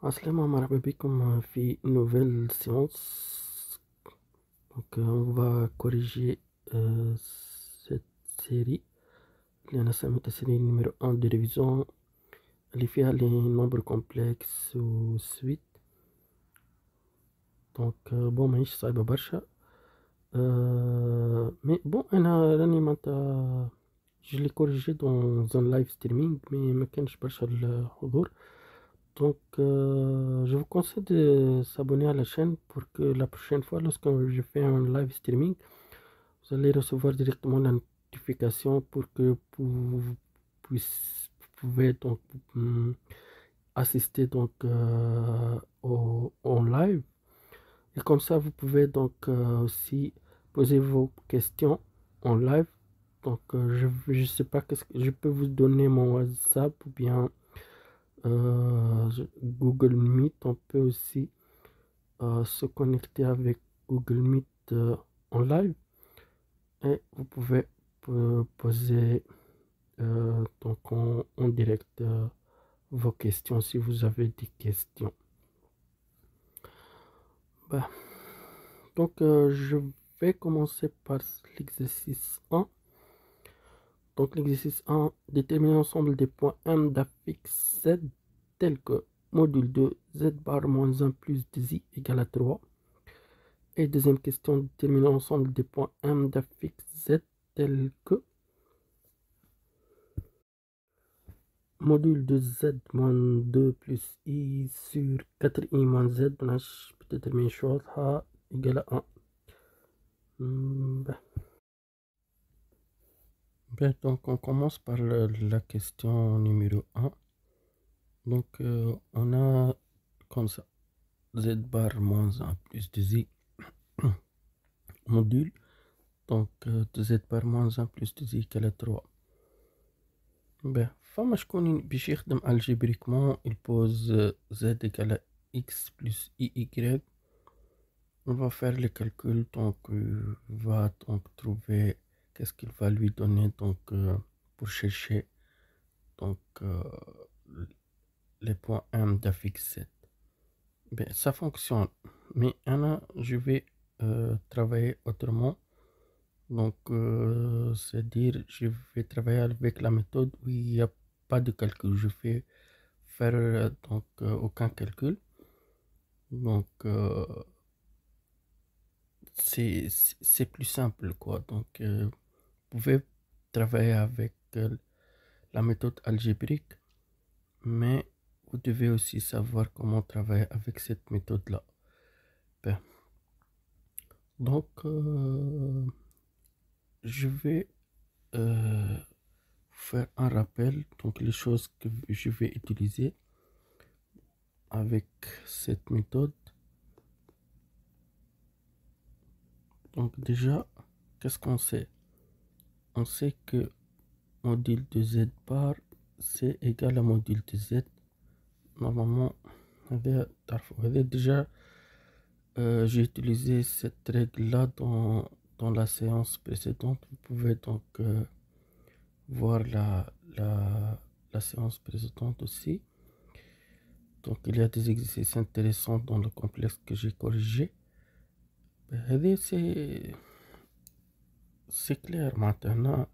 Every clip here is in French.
Assalam marhaba bikum في une nouvelle séance. Donc on va corriger cette série. لأن سميتها série numéro 1 de révision اللي فيها les nombres complexes و suite. Donc bon ماهيش صعيبة برشا. Mais bon أنا راني معناتها je l'ai corrigé dans un live streaming mais ما كانش برشا الحضور. Donc, je vous conseille de s'abonner à la chaîne pour que la prochaine fois, lorsque je fais un live streaming, vous allez recevoir directement la notification pour que vous pouvez donc assister donc en live. Et comme ça, vous pouvez donc aussi poser vos questions en live. Donc, je sais pas qu'est-ce que je peux vous donner mon WhatsApp ou bien Google Meet. On peut aussi se connecter avec Google Meet en live et vous pouvez poser donc en direct vos questions si vous avez des questions. Bah, donc je vais commencer par l'exercice 1. Donc l'exercice 1, déterminer l'ensemble des points M d'affixe Z tels que module 2 Z bar moins 1 plus 2i égale à 3. Et deuxième question, déterminer l'ensemble des points M d'affixe Z tels que module de Z moins 2 plus I sur 4I moins Z peut-être mes choses égale à 1. Donc on commence par la question numéro 1. Donc on a comme ça Z bar moins 1 plus 2I module donc de Z bar moins 1 plus 2I égale à 3. فما شكون باش يخدم algébriquement il pose Z égale à X plus Y. On va faire les calculs, donc va donc trouver qu'est-ce qu'il va lui donner donc pour chercher donc les points M d'affixe Z. Ça fonctionne, mais je vais travailler autrement. Donc c'est-à-dire je vais travailler avec la méthode où il n'y a pas de calcul. Je vais faire donc aucun calcul. Donc c'est plus simple quoi. Donc vous pouvez travailler avec la méthode algébrique, mais vous devez aussi savoir comment travailler avec cette méthode là. Donc je vais faire un rappel, donc les choses que je vais utiliser avec cette méthode. Donc déjà, qu'est-ce qu'on sait? On sait que module de Z bar c'est égal à module de Z. Normalement, déjà j'ai utilisé cette règle là dans la séance précédente. Vous pouvez donc voir la séance précédente aussi. Donc il y a des exercices intéressants dans le complexe que j'ai corrigé. C'est clair maintenant.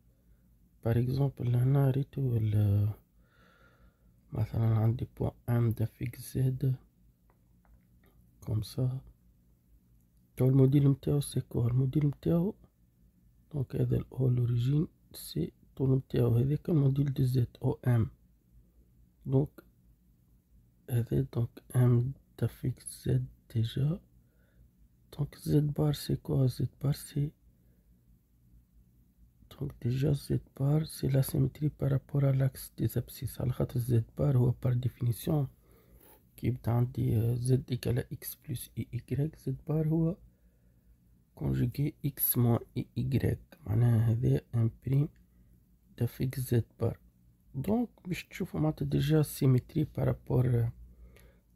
Par exemple هنا ريتو مثلا عندي point M d'affixe Z comme ça. Le module متاعو c'est quoi? الموديل متاعو donc هذا l'origine c'est طول متاعو هذاك الموديل de Z OM. Donc هذا donc M d'affixe Z déjà. Donc Z bar c'est quoi? Z bar c'est donc déjà Z bar c'est la symétrie par rapport à l'axe des abscisses. على خاطر Z bar هو par définition كيبدا عندي Z égale à X plus Y. Z bar هو conjugué X moins Y معناها هذا un prime d'affixe Z bar. Donc باش تشوفوا معناتها déjà symétrie par rapport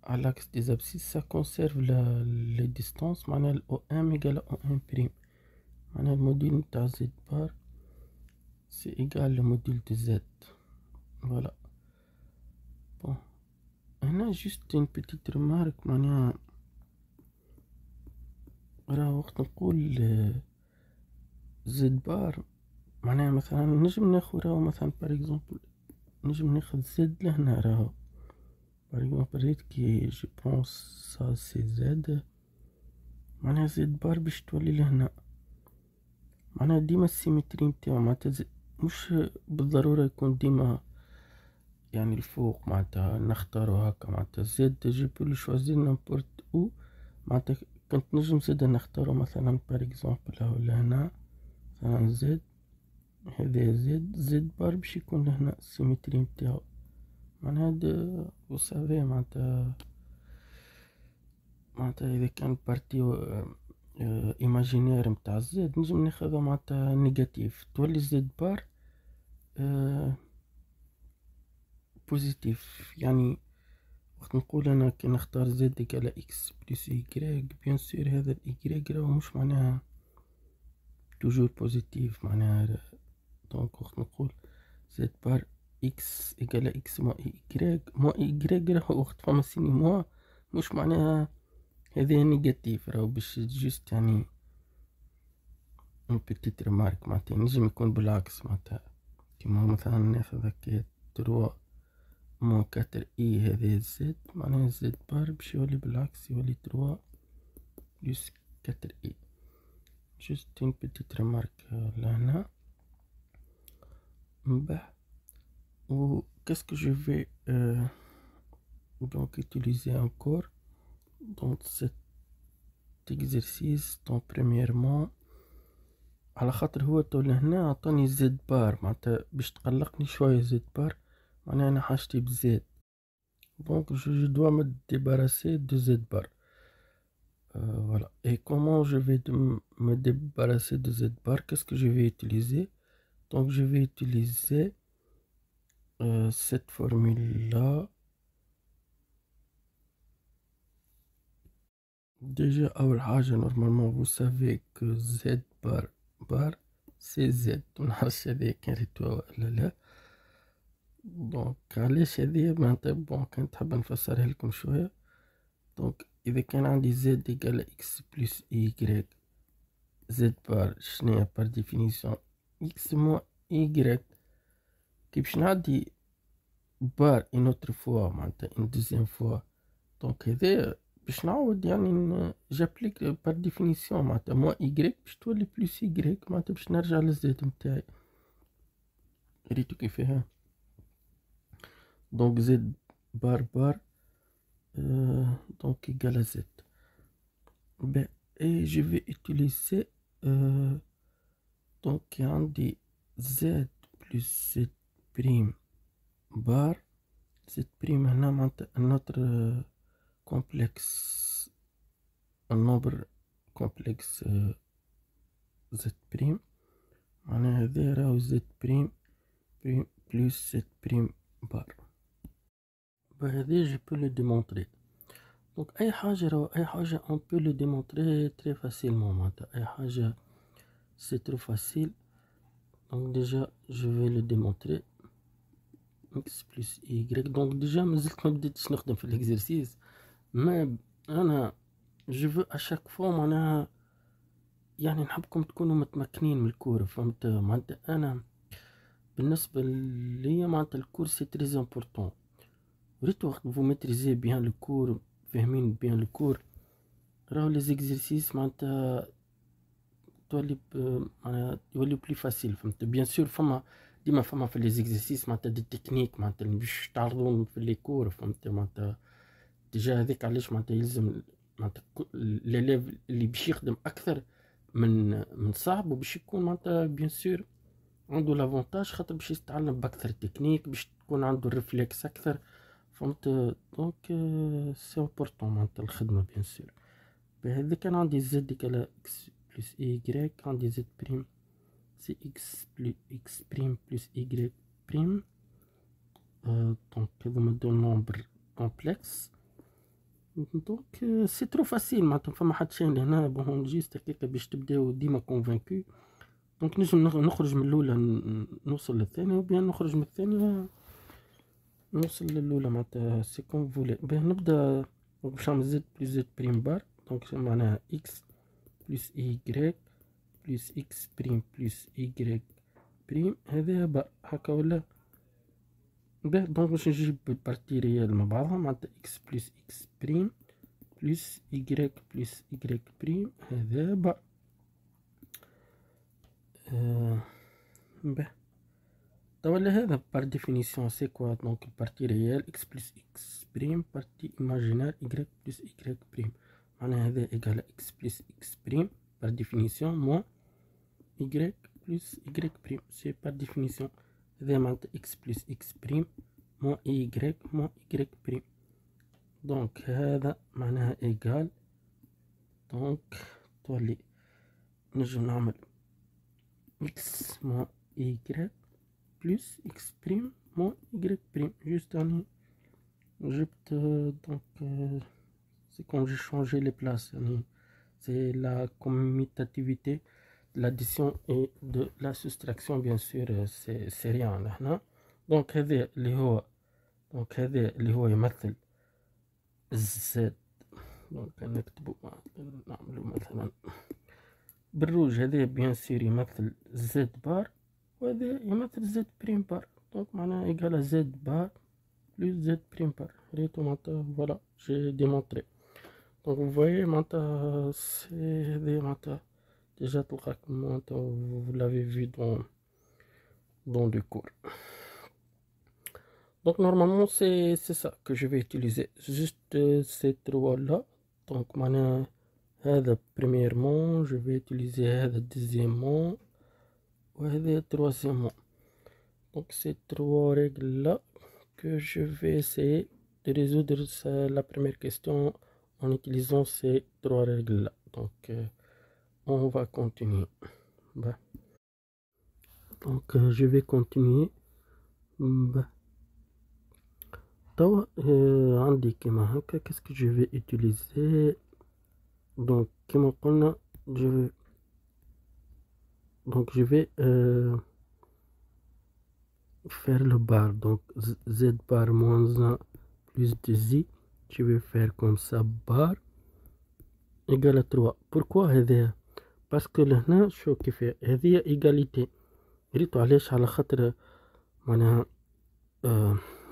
à l'axe des abscisses ça conserve les distances. معناها OM égale à OM prime. معناها الموديل نتاع Z bar c'est égal au module de Z. Voilà. Bon. Maintenant جوست اون بيتيت ريمارك، معناها راه وقت نقول زد بار، معناها مثلا نجم ناخذ راهو مثلا باغ اكزومبل نجم ناخذ زد لهنا، راهو باغ اكزومبل ريت كي جو بونس سا سي زد، معناها زد بار باش تولي لهنا، معناها ديما السيمتري نتاعو معناتها مش بالضرورة يكون ديما يعني الفوق، معناتها نختارو هكا معناتها زد جو بو لو شوازير نامبورت او، معناتها كنت نجم زادا نختارو مثلا باغ اكزومبل هاو لهنا مثلا زد، هذا زد بار باش يكون لهنا السيمتري نتاعو، معناها و سافي معناتها اذا كان بارتي ايماجينير متاع زد نجم ناخذها معناتها نيجاتيف، تولي زد بار بوزيتيف. يعني وقت نقول انا كي نختار زد على اكس بلس يكراك، بيان سور هذا الايكراك راهو مش معناها توجور بوزيتيف، معناها دونك وقت نقول زد بار اكس على اكس موا ايكراك، موا ايكراك راهو وقت فما سيني موا مش معناها هذا نيجاتيف، راهو باش جوست يعني اون بيتيت ريمارك، معناتها نجم يكون بالعكس، معناتها كيما مثلا ناخذ هكا تروا مون كاتر اي هذا زد، معناها زد بار باش يولي بالعكس يولي تروا بلس كاتر اي، جوست اون بيتيت ريمارك لهنا. مباح و كاسكو جو في donc utiliser encore dans cet exercice. donc premièrement على خاطر هو تو لهنا عطاني زد بار، معناتها باش تقلقني شوية زد بار، معناها انا حاجتي بزاد، donc je dois me débarrasser de z bar. Voilà. Et comment je vais me débarrasser de z bar? Qu'est-ce que je vais utiliser? Donc je vais utiliser cette formule-là. Déjà, أول حاجة normalement vous savez que z bar c'est z. منعرفش هذا كان ريتوا ولا لا. دونك علاش هذه معناتها بون كان تحب نفسرها لكم شوية. دونك إذا كان عندي زد إيكال إكس بلس إيكغيك، زد بار شنيا بار ديفينيسيون إكس موا إيكغيك، كي باش نعدي بار إن أوتر فوا معناتها إن دوزيام فوا، دونك هذا باش نعاود يعني جابليك بار ديفينيسيون معناتها موا إيكغيك باش تولي بلس إيكغيك، معناتها باش نرجع للزد متاعي. ريتو كيفاها. دونك زد بار donc égal à z. Ben, et je vais utiliser donc عندي z plus z prime bar. z prime هنا معناتها notre complexe النوبر complexe z prime، معناها هذا راهو z prime plus z prime bar. بهذا je peux le démontrer. donc أي حاجة راهو أي حاجة on peut le démontrer très facilement، معناتها أي حاجة c'est trop facile. donc déjà je vais le démontrer x plus y. donc déjà مازلت ما بديتش نخدم في الإكزرسيس، ما أنا je veux à chaque fois معناها يعني نحبكم تكونوا متمكنين من الكور، فهمت؟ معناتها أنا بالنسبة ليا معناتها الكور c'est très important. ريت وقت vous maîtrisez bien le cours، فاهمين بيان الكور، راهو لي زيكزيرسيس معناتها تولي معناها يوليو بلي فاسيل، فهمت؟ بيان سور فما ديما فما في لي زيكزيرسيس معناتها دي تكنيك معناتها باش تعرضون في لي كور، فهمت؟ معناتها ديجا هذيك علاش معناتها يلزم معناتها ليليف اللي باش يخدم اكثر من صعب، وباش يكون معناتها بيان سور عنده لافونتاج خاطر باش يتعلم باكثر تكنيك، باش تكون عنده الريفلكس اكثر، فهمت؟ دونك سي امبورطون معناتها الخدمة بيان سور. بهذا كان عندي زد على اكس بلس ايكغيك، عندي زد بريم سي اكس بلس اكس بريم بلس ايكغيك بريم، دونك هذوما دو نومبر كومبلكس. دونك سي ترو فاسيل معناتها فما حد شي لهنا بون جيست هكاك باش تبداو ديما كونفانكو. دونك نجم نخرج من الاولى نوصل للثانية، وبيان نخرج من الثانية نوصل للأولى معناتها سي كوم فولي. باه نبدا باش نعمل زد بلس زد بريم بار، دونك معناها اكس بلس ايكغيك بلس اكس بريم بلس ايكغيك بريم، هذا بار هكا ولا؟ باه دونك باش نجيب البارتي ريال مع بعضها معناتها اكس بلس اكس بريم بلس ايكغيك بلس ايكغيك بريم، هذا بار. باه تولى هذا بار ديفينيسيون سي كوا؟ دونك البارتي ريال اكس بلس اكس بريم بارتي ايماجينار ايكغيك بلس ايكغيك بريم، معناها هذا ايكال اكس بلس اكس بريم بار ديفينيسيون موان y plus y prime، c'est par définition هذا معناتها x plus x prime moins y moins y prime، دونك هذا معناها إيجال. دونك تولي نجم نعمل x moins y plus x prime moins y prime، juste راني جبت دونك c'est comme j'ai changé les places، يعني c'est la commutativité de l'addition et de la soustraction bien sûr c'est rien هنا. دونك هذا اللي هو، دونك هذا اللي هو يمثل الزد، دونك نكتبو نعملو مثلا بالروج، هذا بيان سور يمثل زد بار وهذا يمثل زد بريم بار، دونك معناها إيكالا زد بار بلس زد بريم بار. ريتو معناتها فوالا جي ديمونطري. دونك فويي معناتها سي هذا معناتها déjà vous l'avez vu dans le cours. Donc normalement c'est ça que je vais utiliser, juste ces trois là. Donc maintenant premièrement je vais utiliser deuxièmement et troisièmement. Donc ces trois règles là que je vais essayer de résoudre la première question en utilisant ces trois règles là. Donc on va continuer. Bah. Donc je vais continuer. Bah. عندي كما هكا qu'est-ce que je vais utiliser. Donc كما قلنا je vais faire le bar, donc z bar moins 1 plus 2i, je vais faire comme ça bar égale à 3. pourquoi هذا؟ parce que لهنا شو كيف هذه égalité، ريتو علاش؟ على خاطر معناها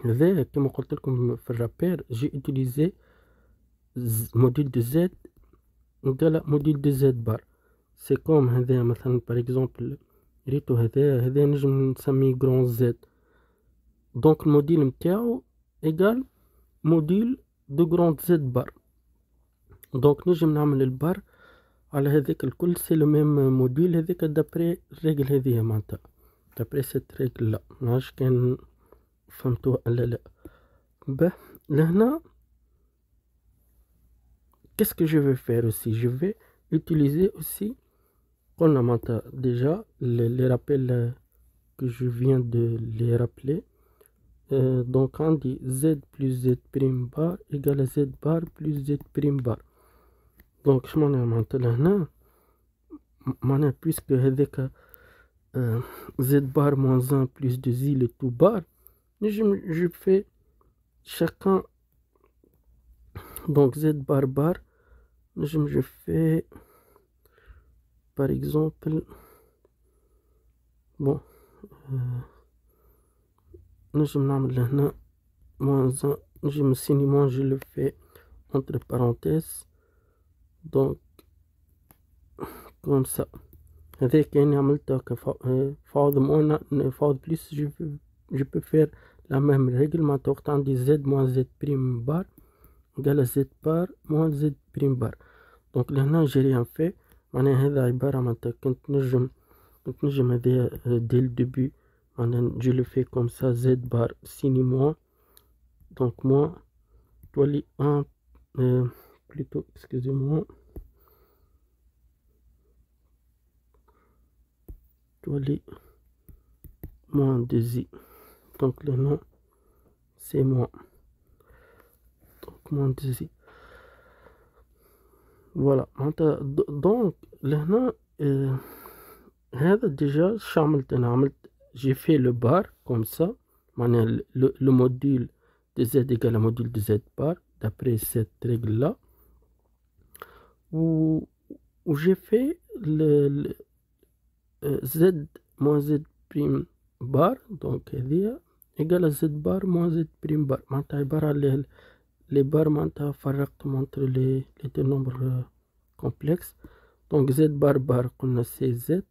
هذا كما قلت لكم في الرابير جي utiliser موديل دو زد égale موديل دو زد بار. سي كوم هذا مثلا par exemple ريتو هذا نجم نسميه جران زد، دونك الموديل متاعو إيجال موديل دو جران زد بار، دونك نجم نعمل البار على هذاك الكل سي لو ميم موديل هذاك دابري الريجل هذيا معناتها دابري سيت ريجل. لا منعرفش كان فهمتوها ولا لا. به لهنا qu'est-ce que je vais faire aussi? Je vais utiliser aussi قلنا معناتها déjà les rappels que je viens de les rappeler. Donc on dit z plus z prime bar égale à z bar plus z prime bar. donc je معناتها لهنا معناها puisque هذاك z bar moins 1 plus 2i le tout bar، je fais chacun donc z bar bar je fais par exemple bon نجم نعمل هنا moins 1 نجم السينيمون je le fais entre parenthèses donc comme ça. هذا كأني عملت هكا فاض moins فاض plus je peux faire la même règle معناتها وقت عندي z moins z prime bar égale z bar moins z prime bar. donc لهنا j'ai rien fait، معناها هذا عبارة معناتها كنت نجم هذا dès le début معناها je le fais comme ça z bar signe moins donc moins تولي 1 plutôt excusez-moi تولي moins 2i donc لهنا c'est moins donc moins 2i voilà معناتها donc لهنا هذا déjà عملت أنا عملت j'ai fait le bar comme ça معناها le module de z égale à module de z bar d'après cette règle là où j'ai fait le z moins z prime bar donc هذه égale à z bar moins z prime bar معناتها عبارة على les bars معناتها فرقتهم entre les deux nombres complexes. Donc z bar bar قلنا c'est z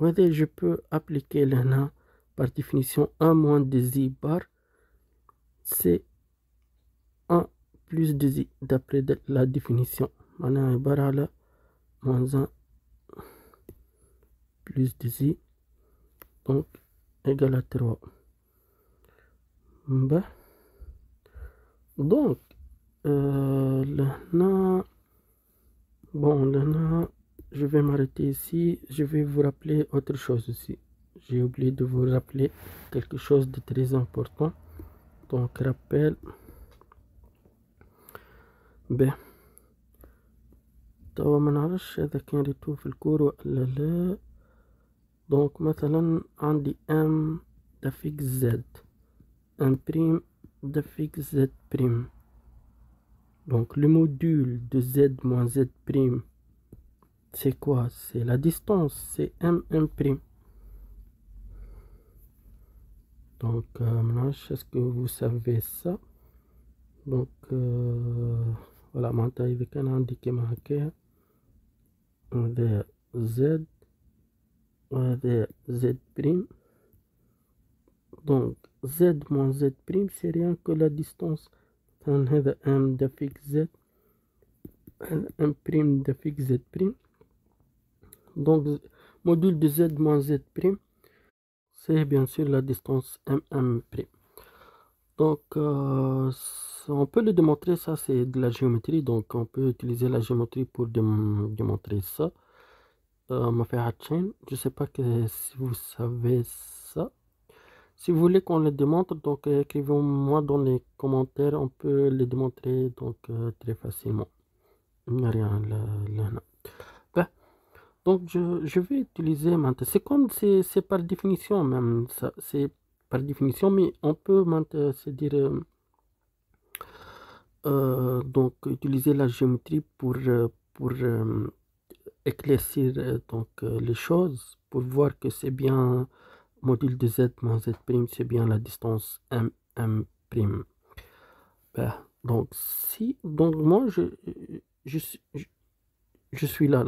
وهذا je peux appliquer لهنا par définition 1 moins de z bar c'est 1 plus de z d'après la définition معناها عبارة على moins 1 plus de z donc égale à 3. bah donc لهنا bon لهنا je vais m'arrêter ici. Je vais vous rappeler autre chose aussi. J'ai oublié de vous rappeler quelque chose de très important. Donc rappel. به توا ما نعرفش هذا كان ريتو في الكور ولا لا. دونك مثلا عندي ام دافيكس زد ام بريم دافيكس زد بريم. Donc le module de z moins z prime, c'est quoi? C'est la distance, c'est m prime. Donc maintenant, est-ce que vous savez ça? Donc voilà, maintenant il y a indiqué marqué z وهذا z prime. Donc z moins z prime c'est rien que la distance. هذا m دافيكس z m prime دافيكس z prime. Donc module de z moins z prime c'est bien sûr la distance mm prime. Donc on peut le démontrer, ça c'est de la géométrie, donc on peut utiliser la géométrie pour démontrer ça. Ma chaîne, je sais pas si vous savez ça. Si vous voulez qu'on le démontre, donc écrivez-moi dans les commentaires, on peut le démontrer donc très facilement. Il n'y a rien là. Ben, donc je vais utiliser maintenant. C'est comme c'est par définition même, ça c'est par définition, mais on peut maintenant se dire donc utiliser la géométrie pour éclaircir donc les choses, pour voir que c'est bien module de z moins z prime, c'est bien la distance m prime. Ben, donc moi je suis là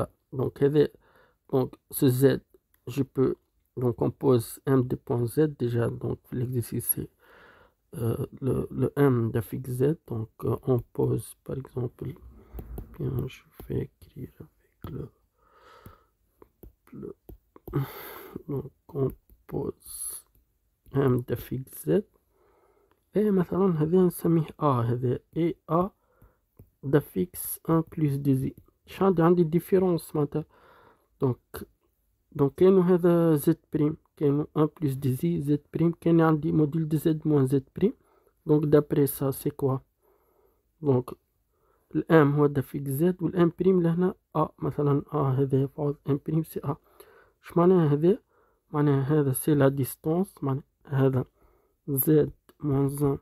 donc ce z je peux donc on pose m de point z déjà, donc l'exercice c'est le m d'affixe z, donc on pose par exemple, bien je vais écrire avec le donc on pose m d'affixe z et مثلا هذا نسميه a هذا et a d'affixe 1 plus 2z. عندي différence معناتها donc كانوا هذا z prime كانوا 1 plus 2z z prime كان عندي module de z moins z prime. Donc d'après ça c'est quoi? donc الام هو دافيكس z والام بريم لهنا ا مثلا هذا فاض ام بريم سي ا. اش معناها هذا؟ معناها هذا سي لا ديستانس، معناها هذا z moins 1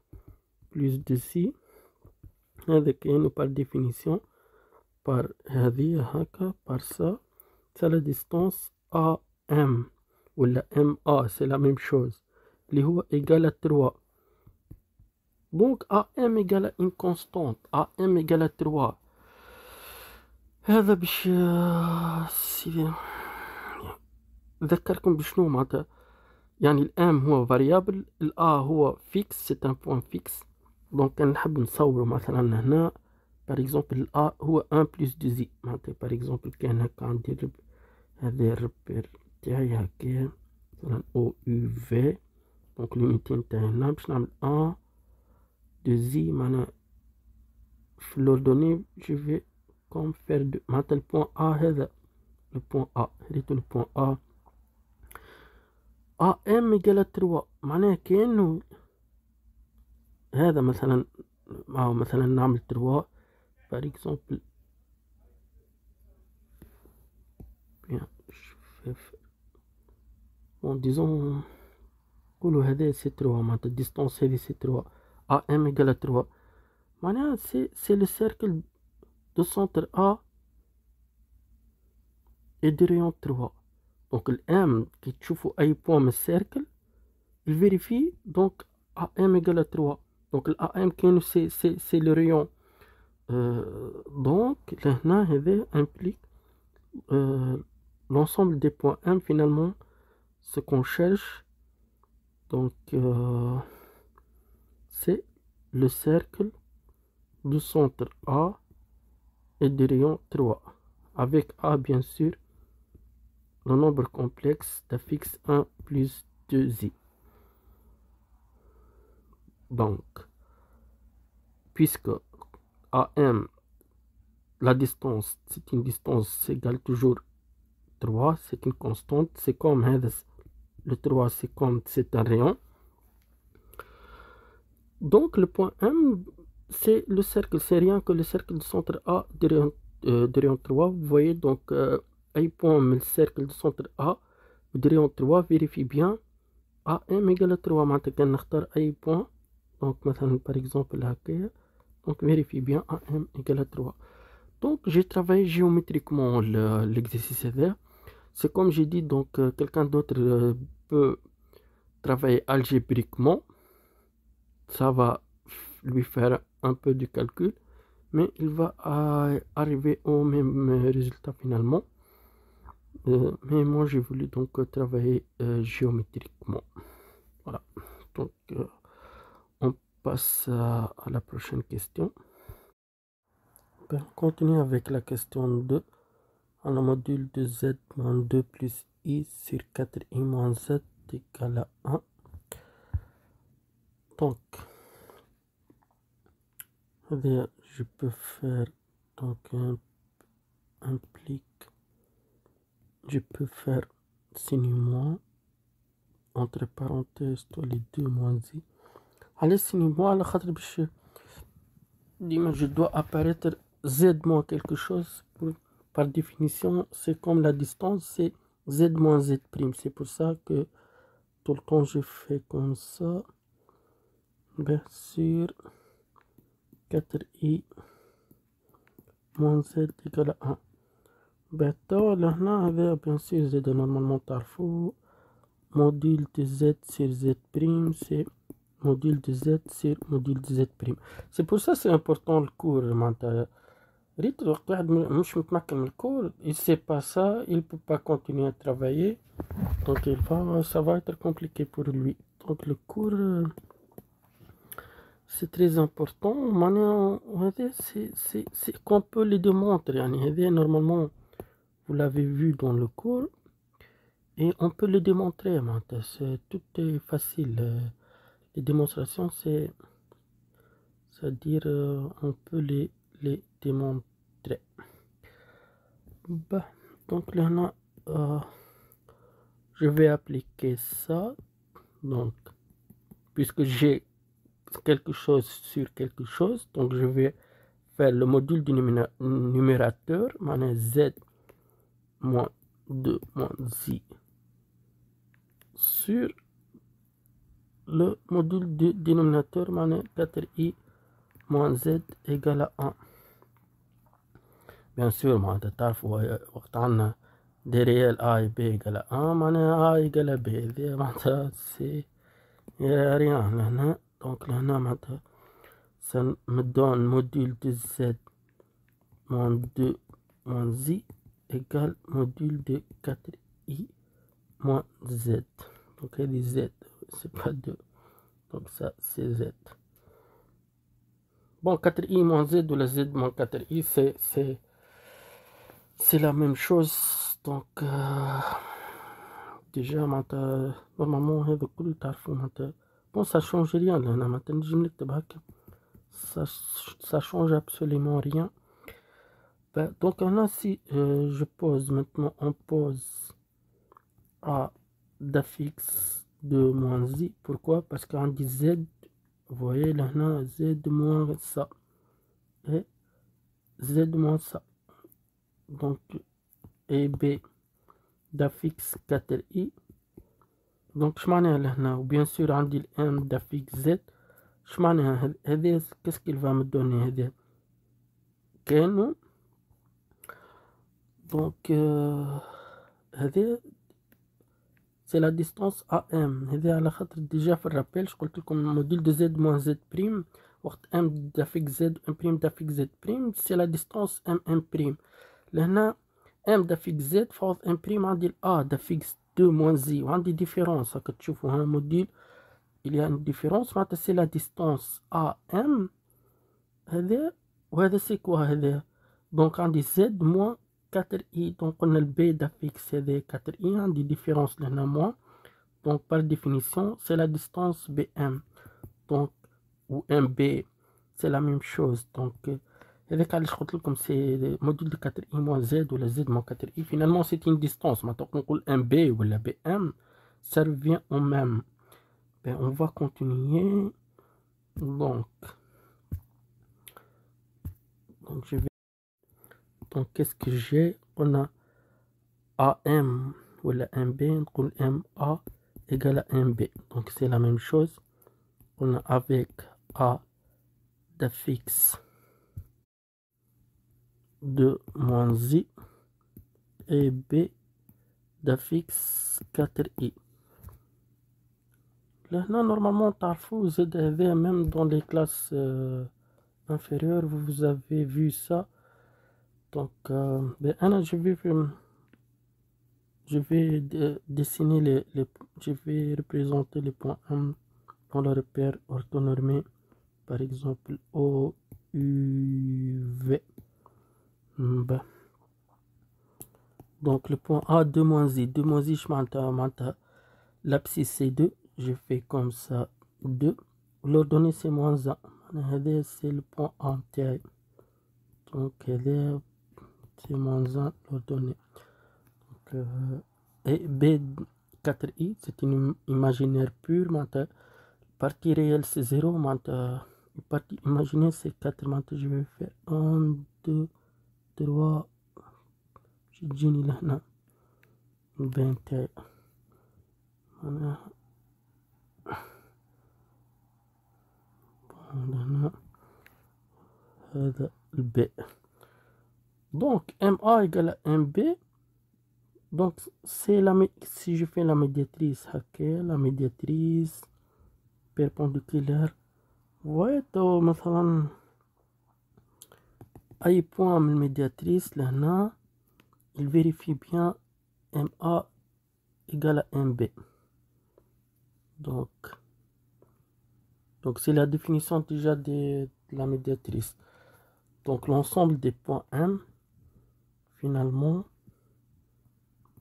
plus 2c هذا كأنه par définition par هذه هكا par ça c'est la distance AM ولا MA c'est la même chose اللي هو égal à 3. donc AM égale à une constante AM égale à 3. هذا باش نذكركم بشنو معناتها، يعني الام هو فاريابل، الا هو فيكس سي ان بوان فيكس. دونك كان نحب نصورو مثلا هنا بار اكزومبل الا هو 1 بلس 2 زي، معناتها بار اكزومبل كان هكا عندي هذا الربير تاعي هكا مثلا او يو في، دونك لونيتي نتاعي هنا باش نعمل 1 2 زي، معناها في لوردوني جو في كوم فير دو، معناتها البوان ا هذا البوان ا ريتو البوان ا ام égale 3، معناها كأنه هذا مثلا مثلا نعمل 3 par exemple bien bon disons نقولوا هذا سي 3 معناتها الديستونس هذه سي 3 AM égale à 3 معناها سي لو سيركل دو سونتر A et de rayon 3 دونك الام كي تشوفوا اي بوان من السيركل الفيريفي دونك AM égale à 3 دونك الAM كاين سي لو ريون دونك لهنا هذا implique l'ensemble des points M finalement ce qu'on cherche donc c'est le cercle du centre A et du rayon 3 avec A bien sûr le nombre complexe d'affixe 1 plus 2i. Donc puisque AM la distance c'est une distance égale toujours 3, c'est une constante, c'est comme le 3 c'est comme c'est un rayon. Donc le point M c'est le cercle, c'est rien que le cercle du centre A de rayon 3. Vous voyez donc un point mais le cercle du centre A de rayon 3 vérifie bien AM égale à 3 معناتها كان نختار أي point donc مثلا par exemple هكايا donc vérifie bien AM égale à 3. Donc j'ai travaillé géométriquement l'exercice هذا. C'est comme j'ai dit, donc quelqu'un d'autre peut travailler algébriquement. Ça va lui faire un peu du calcul, mais il va arriver au même résultat finalement. Mais moi j'ai voulu donc travailler géométriquement. Voilà. Donc on passe à la prochaine question. Ben, on continue avec la question 2. On a module de z moins 2 plus i sur 4i moins z égale à 1. Donc, je peux faire, donc, implique, je peux faire signe moins, entre parenthèses, les 2 moins i. Allez, signe moins, la khatre biche, dis-moi, je dois apparaître z moins quelque chose pour. Par définition, c'est comme la distance, c'est z moins z prime. C'est pour ça que tout le temps je fais comme ça. Bien sûr, 4i moins z égale à 1. Ben, là, bien sûr, z normalement tarfou. Module de z sur z prime, c'est module de z sur module de z prime. C'est pour ça que c'est important le cours. ريت الوقت واحد مش متمكن من الكور il sait pas ça, il peut pas continuer à travailler, donc ça va être compliqué pour lui. Donc le cours c'est très important. C'est qu'on peut le démontrer يعني normalement vous l'avez vu dans le cours et on peut le démontrer. Tout est facile, les démonstrations c'est-à-dire on peut les démontrer. Bah, donc là je vais appliquer ça. Donc puisque j'ai quelque chose sur quelque chose, donc je vais faire le module du numérateur, z moins 2 moins i sur le module du dénominateur, 4i moins z égale à 1. Bien sûr, وقت عنا des réels a et b égale à 1 a égale à b, c'est rien là. Donc là ça me donne module de z moins 2 moins i égale module de 4i moins z. Donc elle est z, c'est pas 2, donc ça c'est z. Bon, 4i moins z ou la z moins 4i c'est la même chose. Donc déjà normalement هذا كله تعرفوا bon ça change rien là ça change absolument rien. Ben, donc là si je pose maintenant, on pose a d'affixe de moins i. Pourquoi? Parce qu'on dit z, vous voyez là z moins ça et z moins ça. Donc et b d'affixe 4i دونك اش معناها لهنا وبيان سور عندي الام دافيك زد. اش معناها هذا كاسكيل فا مدوني هذا كانوا دونك هذا سي لا ديستانس ا ام. هذا على خاطر ديجا في الرابيل قلت لكم موديل دو زد موان زد بريم وقت ام دافيك زد ام بريم دافيك زد بريم سي لا ديستانس ام ام بريم. لهنا ام دافيك زد فاض ام بريم عندي الأ دافيك دو موان زي وعندي ديفيرونس هاكا تشوفوا ها موديل il y a une différence معناتها سي لا ديستانس ا ام هذا وهذا سي كوا هذا. دونك عندي زد موان 4 اي دونك قلنا البي دافيكس هذا 4 اي عندي ديفيرونس لهنا موان دونك par définition c'est la distance bm donc ou mb c'est la même chose. donc هذاك علاش قلت لكم سي موديل دو 4 اي موان زد ولا زد موان 4 اي finalement c'est une distance. معناتها نقول mb ولا bm ça revient au même. Ben, on va continuer donc je vais donc qu'est-ce que j'ai, on a am ou la mb, on ma égale à mb donc c'est la même chose. On a avec a d'affixe de moins i et b d'affixe 4i. Là normalement تعرفوا زد هذا même dans les classes inférieures vous avez vu ça. donc ben أنا je vais dessiner je vais représenter les points M dans le repère orthonormé par exemple O U V. Ben. donc le point A 2 moins I je m'entends l'abscisse c'est 2 je fais comme ça 2 l'ordonnée c'est moins 1 c'est le point A donc c'est moins 1 l'ordonnée. Et B4i c'est une imaginaire pure. Partie réelle c'est 0. Partie imaginaire c'est 4. Je vais faire 1 2 3 جيني لهنا 20 أنا هنا هذا الب. donc MA égale à MB. donc c'est si je fais la médiatrice la médiatrice perpendiculaire voyez مثلا أي point من الميدياتريس لهنا il vérifie bien MA égale à MB. donc c'est la définition déjà de la médiatrice. donc l'ensemble des points M finalement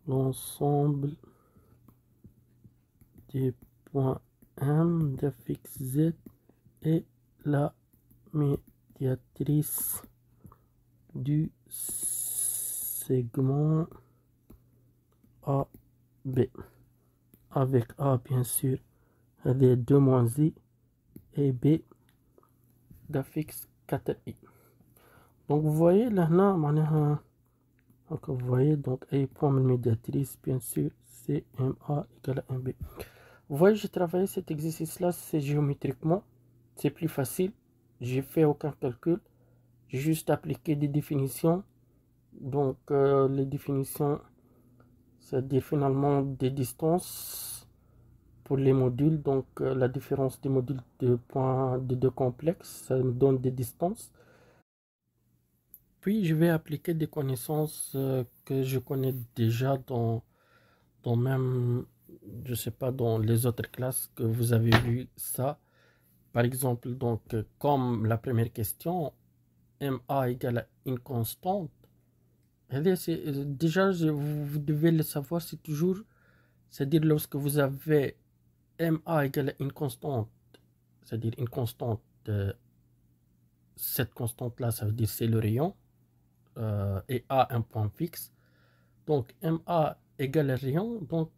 l'ensemble des points M d'affixe Z est la médiatrice du segment AB avec A bien sûr avec 2 moins I et B d'affixe 4I. donc vous voyez là donc vous voyez donc A point médiatrice bien sûr c'est MA égale à MB. vous voyez j'ai travaillé cet exercice là, c'est géométriquement, c'est plus facile, j'ai fait aucun calcul, j'ai juste appliqué des définitions. donc les définitions c'est-à-dire finalement des distances pour les modules. donc la différence des modules de points de deux complexes ça me donne des distances. Puis je vais appliquer des connaissances que je connais déjà dans même, je sais pas, dans les autres classes que vous avez vu ça. Par exemple, donc comme la première question, MA égale à une constante. Déjà, vous devez le savoir, c'est toujours, c'est-à-dire lorsque vous avez MA égale à une constante, c'est-à-dire une constante, cette constante-là, ça veut dire c'est le rayon. Et A un point fixe. donc MA égale rayon. donc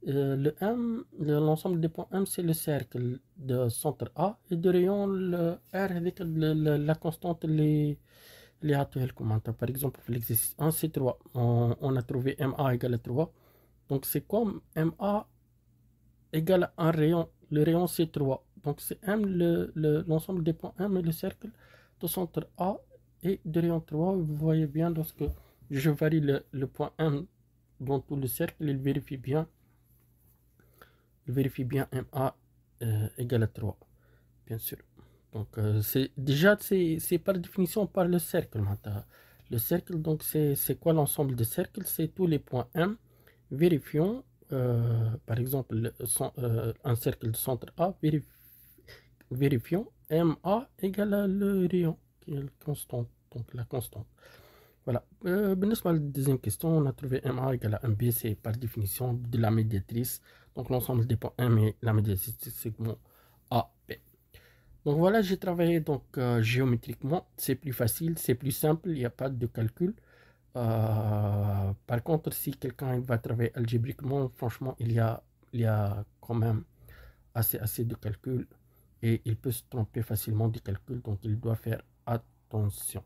le M, l'ensemble des points M c'est le cercle de centre A et de rayon le R avec la constante les par exemple pour l'exercice 1 c'est 3. On a trouvé MA égale à 3. donc c'est comme MA égale à un rayon. Le rayon c'est 3. Donc c'est M, l'ensemble des points M et le cercle de centre A et de rayon 3. Vous voyez bien, lorsque je varie le point M dans tout le cercle, il vérifie bien MA égale à 3, bien sûr. Donc c'est déjà, c'est par définition par le cercle maintenant. Le cercle, donc c'est quoi l'ensemble des cercles? C'est tous les points M. Vérifions, par exemple, un cercle de centre A, vérifions MA égale à le rayon, qui est la constante, donc la constante. Voilà. بالنسبة deuxième question, on a trouvé MA égale à MB, c'est par définition de la médiatrice. Donc l'ensemble des points M et la médiatrice du segment AB. Donc voilà, j'ai travaillé donc géométriquement, c'est plus facile, c'est plus simple, il n'y a pas de calcul. Par contre, si quelqu'un va travailler algébriquement, franchement, il y a quand même assez de calculs et il peut se tromper facilement des calculs, donc il doit faire attention.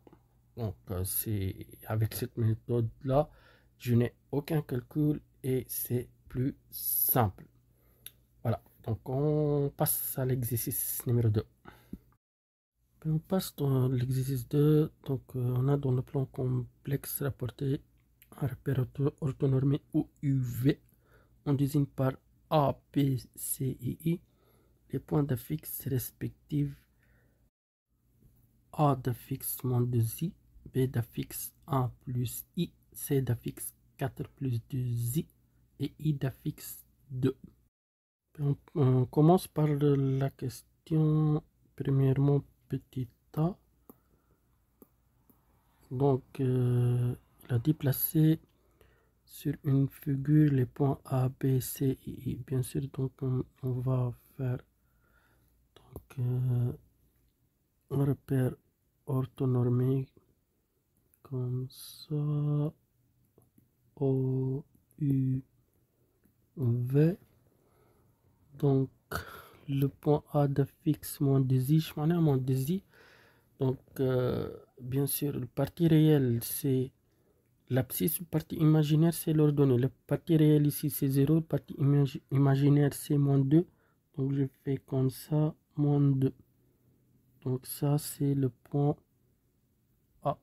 Donc c'est avec cette méthode là, je n'ai aucun calcul et c'est plus simple. Voilà, donc on passe à l'exercice numéro 2. On passe dans l'exercice 2. Donc on a dans le plan complexe rapporté un repère orthonormé ou UV. On désigne par A, P, C et I les points d'affixe respectifs. A d'affixe moins 2i, B d'affixe 1 plus i, C d'affixe 4 plus 2i et I d'affixe 2. On commence par la question, premièrement, petit a. Donc, il a déplacé sur une figure les points A, B, C et I. Bien sûr, donc on va faire donc, un repère orthonormé comme ça. O, U, V. Donc, le point A d'affixe moins 2i, je m'en ai moins 2i. Donc, bien sûr, le partie réelle, c'est l'abscisse, la partie imaginaire, c'est l'ordonnée. La partie réelle ici, c'est 0. La partie imaginaire, c'est moins 2. Donc, je fais comme ça, moins 2. Donc, ça, c'est le point A.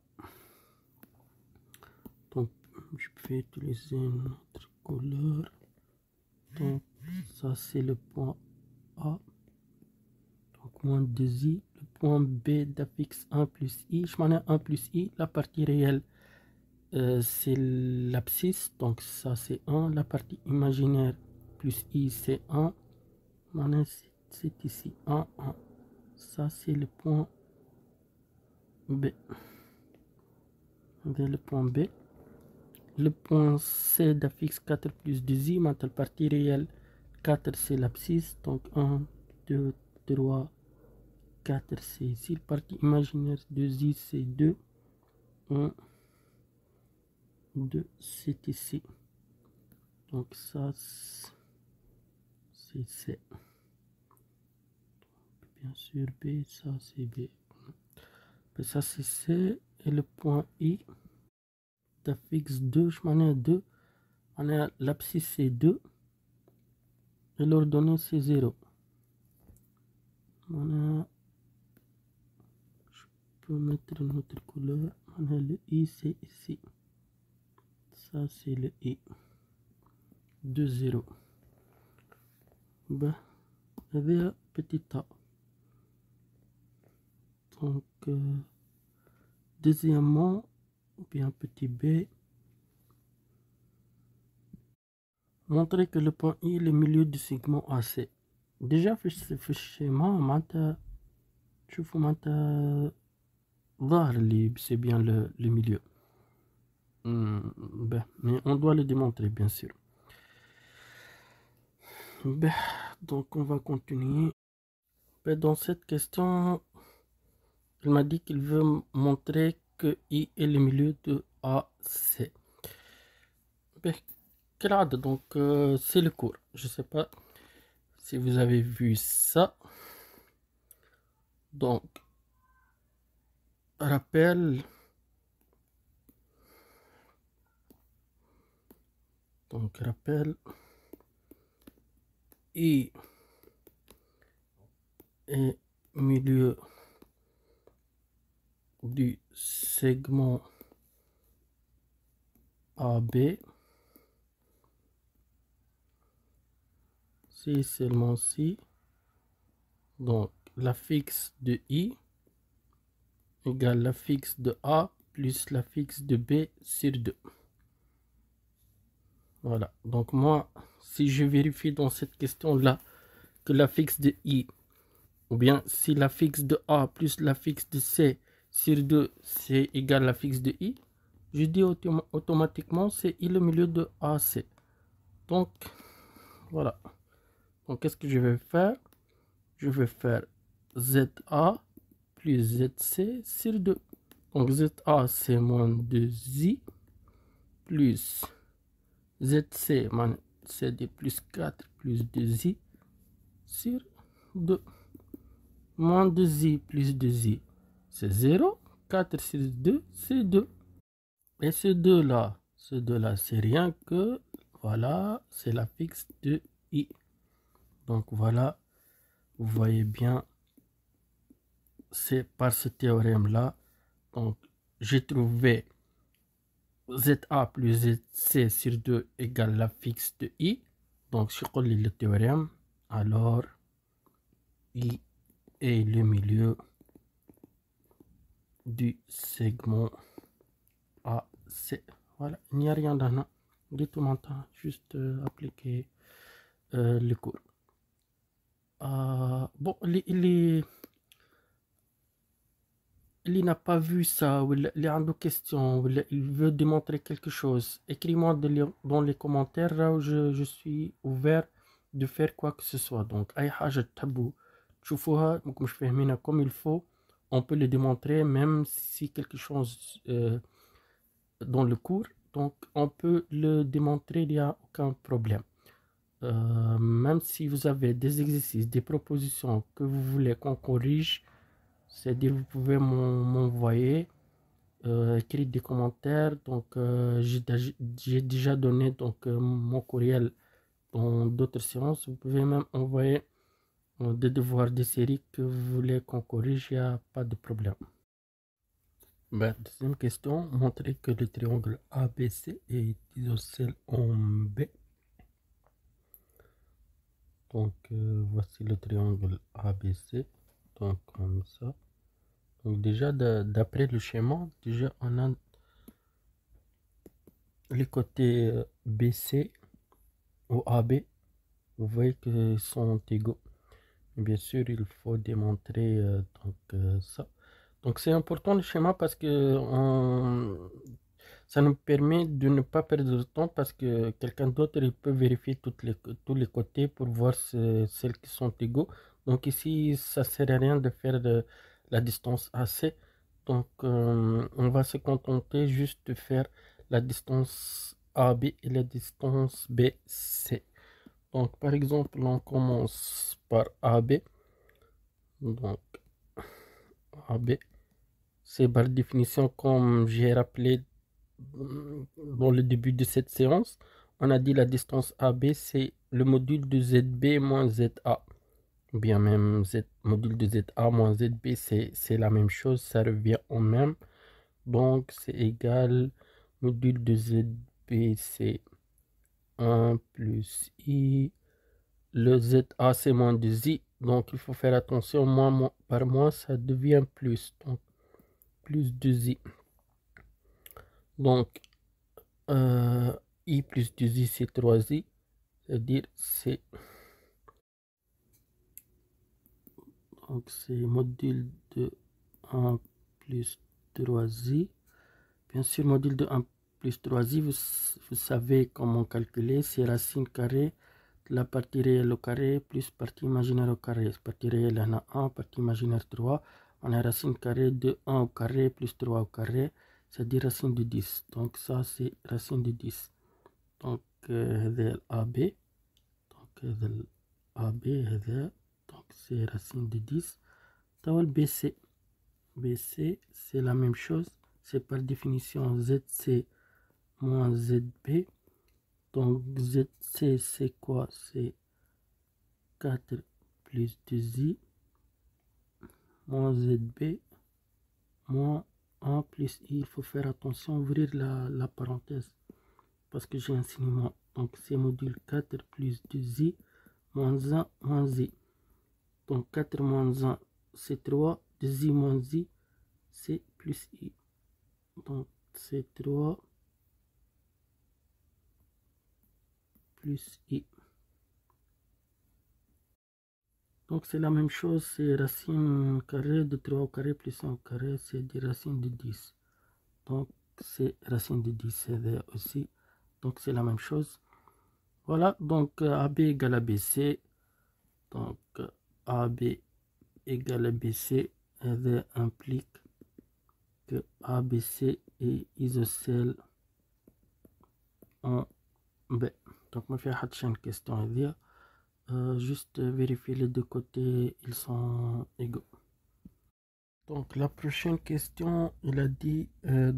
Donc, je vais utiliser une autre couleur. Donc, ça, c'est le point A. Donc, moins 2i. Le point B d'affixe 1 plus i. Je m'en ai 1 plus i. La partie réelle, c'est l'abscisse, donc ça c'est 1. La partie imaginaire plus i c'est 1. C'est ici 1, 1. Ça c'est le point B. Le point B. Le point C d'affixe 4 plus 2i. Maintenant, la partie réelle 4 c'est l'abscisse, donc 1, 2, 3, 4 c'est ici. La partie imaginaire 2i c'est 2. 1, 2, c'est ici. Donc ça c'est C. Bien sûr, B, ça c'est B. Ça c'est C. Et le point I d'affixe 2, je m'en ai 2. On a l'abscisse c'est 2. Et l'ordonnée c'est 0. Je peux mettre une autre couleur. On a le I, c'est ici. Ça c'est le I. 2, 0. Ben, avec un petit A. Donc, deuxièmement, bien petit B. Montrer que le point I est le milieu du segment AC. déjà في الشيما معناتها تشوفوا معناتها ظاهر اللي c'est bien le milieu. Mais on doit le démontrer bien sûr. Donc on va continuer. Dans cette question, il m'a dit qu'il veut montrer que I est le milieu de AC. Donc c'est le cours. Je sais pas si vous avez vu ça. Donc rappel. Donc rappel. I est milieu du segment AB, si seulement si, donc la fixe de I égale la fixe de A plus la fixe de B sur 2. Voilà, donc moi, si je vérifie dans cette question-là que la fixe de I, ou bien si la fixe de A plus la fixe de C sur 2, c'est égal à la fixe de I, je dis automatiquement c'est I le milieu de AC. Donc, voilà. Donc, qu'est-ce que je vais faire? Je vais faire ZA plus ZC sur 2. Donc, ZA, c'est moins 2I plus ZC, c'est plus 4 plus 2I sur 2. Moins 2I plus 2I, c'est 0. 4 sur 2, c'est 2. Et ce 2-là, c'est rien que, voilà, c'est la fixe de I. Donc, voilà, vous voyez bien, c'est par ce théorème-là. Donc, j'ai trouvé ZA plus ZC sur 2 égale la fixe de I. Donc, si je lis le théorème, alors I est le milieu du segment AC. Voilà, il n'y a rien d'un du tout maintenant, juste appliquer le cours. Bon, il n'a pas vu ça, ou il a une question, ou il veut démontrer quelque chose. Écris-moi dans les commentaires, là où je suis ouvert de faire quoi que ce soit. Donc, أي حاجة تحبوا تشوفوها مش فاهمينها comme il faut, on peut le démontrer, même si quelque chose dans le cours. Donc, on peut le démontrer, il n'y a aucun problème. Même si vous avez des exercices, des propositions que vous voulez qu'on corrige, c'est-à-dire vous pouvez m'envoyer, écrire des commentaires. Donc j'ai déjà donné donc mon courriel dans d'autres séances. Vous pouvez même envoyer des devoirs des séries que vous voulez qu'on corrige, il n'y a pas de problème. Deuxième question, montrer que le triangle ABC est isocèle en B. Donc voici le triangle ABC, donc comme ça. Donc déjà d'après le schéma, déjà on a les côtés BC ou AB, vous voyez qu'ils sont égaux. Bien sûr, il faut démontrer ça. Donc c'est important le schéma parce que ça nous permet de ne pas perdre de temps, parce que quelqu'un d'autre il peut vérifier tous les côtés pour voir celles qui sont égaux. Donc ici, ça ne sert à rien de faire la distance AC. Donc on va se contenter juste de faire la distance AB et la distance BC. Donc par exemple, on commence par AB. Donc AB, c'est par définition, comme j'ai rappelé dans le début de cette séance, on a dit la distance AB, c'est le module de ZB moins ZA. Ou bien même module de ZA moins ZB, c'est la même chose, ça revient au même. Donc c'est égal, module de ZB, c'est 1 plus I. Le ZA, c'est moins 2I. Donc il faut faire attention, moins par moins, ça devient plus. Donc plus 2I. Donc I plus 2I, c'est 3I. C'est-à-dire c'est module de 1 plus 3i. Bien sûr, module de 1 plus 3i, vous savez comment calculer. C'est racine carrée de la partie réelle au carré plus partie imaginaire au carré. Partie réelle, on a 1, partie imaginaire 3. On a racine carrée de 1 au carré plus 3 au carré, c'est-à-dire racine de 10. Donc ça, c'est racine de 10. Donc هذا AB. Donc هذا AB هذا. Donc c'est racine de 10. Tawal BC. BC, c'est la même chose. C'est par définition ZC moins ZB. Donc ZC, c'est quoi? C'est 4 plus 2i moins zb moins 1 plus i. Il faut faire attention, ouvrir la parenthèse parce que j'ai un signe moins. Donc c'est module 4 plus 2i moins 1 moins i. Donc 4 moins 1 c'est 3, 2i moins i c'est plus i. Donc c'est 3 plus i. Donc c'est la même chose, c'est racine carrée de 3 au carré plus 1 au carré, c'est des racines de 10. Donc c'est racine de 10, c'est aussi. Donc c'est la même chose. Voilà, donc AB égale ABC. Donc AB égale ABC, elle implique que ABC est isocèle en B. Donc moi je vais une question à dire. Juste vérifier les deux côtés, ils sont égaux. Donc la prochaine question, il a dit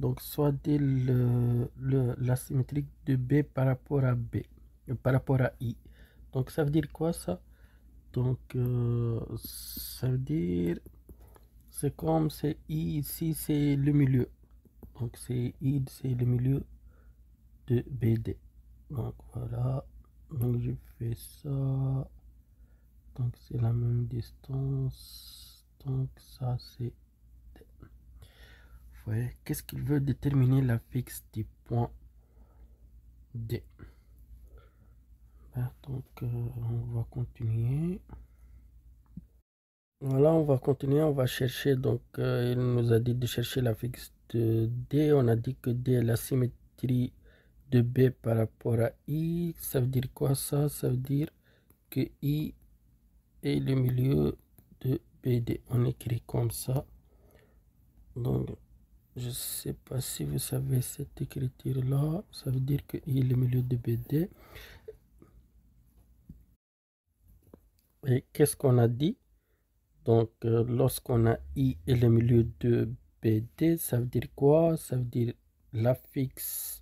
donc soit dès la symétrique de B par rapport à B, par rapport à I. Donc ça veut dire quoi ça? Donc ça veut dire c'est comme c'est I ici, c'est le milieu. Donc c'est I, c'est le milieu de BD. Donc voilà, donc je fais ça. Donc c'est la même distance. Donc ça c'est D. Ouais. Qu'est-ce qu'il veut déterminer la fixe du point D. Donc on va continuer. Voilà, on va continuer, on va chercher. Donc il nous a dit de chercher la fixe de D. On a dit que D est la symétrie de B par rapport à I. Ça veut dire quoi ça? Ça veut dire que I est le milieu de BD. On écrit comme ça. Donc je sais pas si vous savez cette écriture là. Ça veut dire que I est le milieu de BD. Et qu'est-ce qu'on a dit? Donc lorsqu'on a I et le milieu de BD, ça veut dire quoi? Ça veut dire la fixe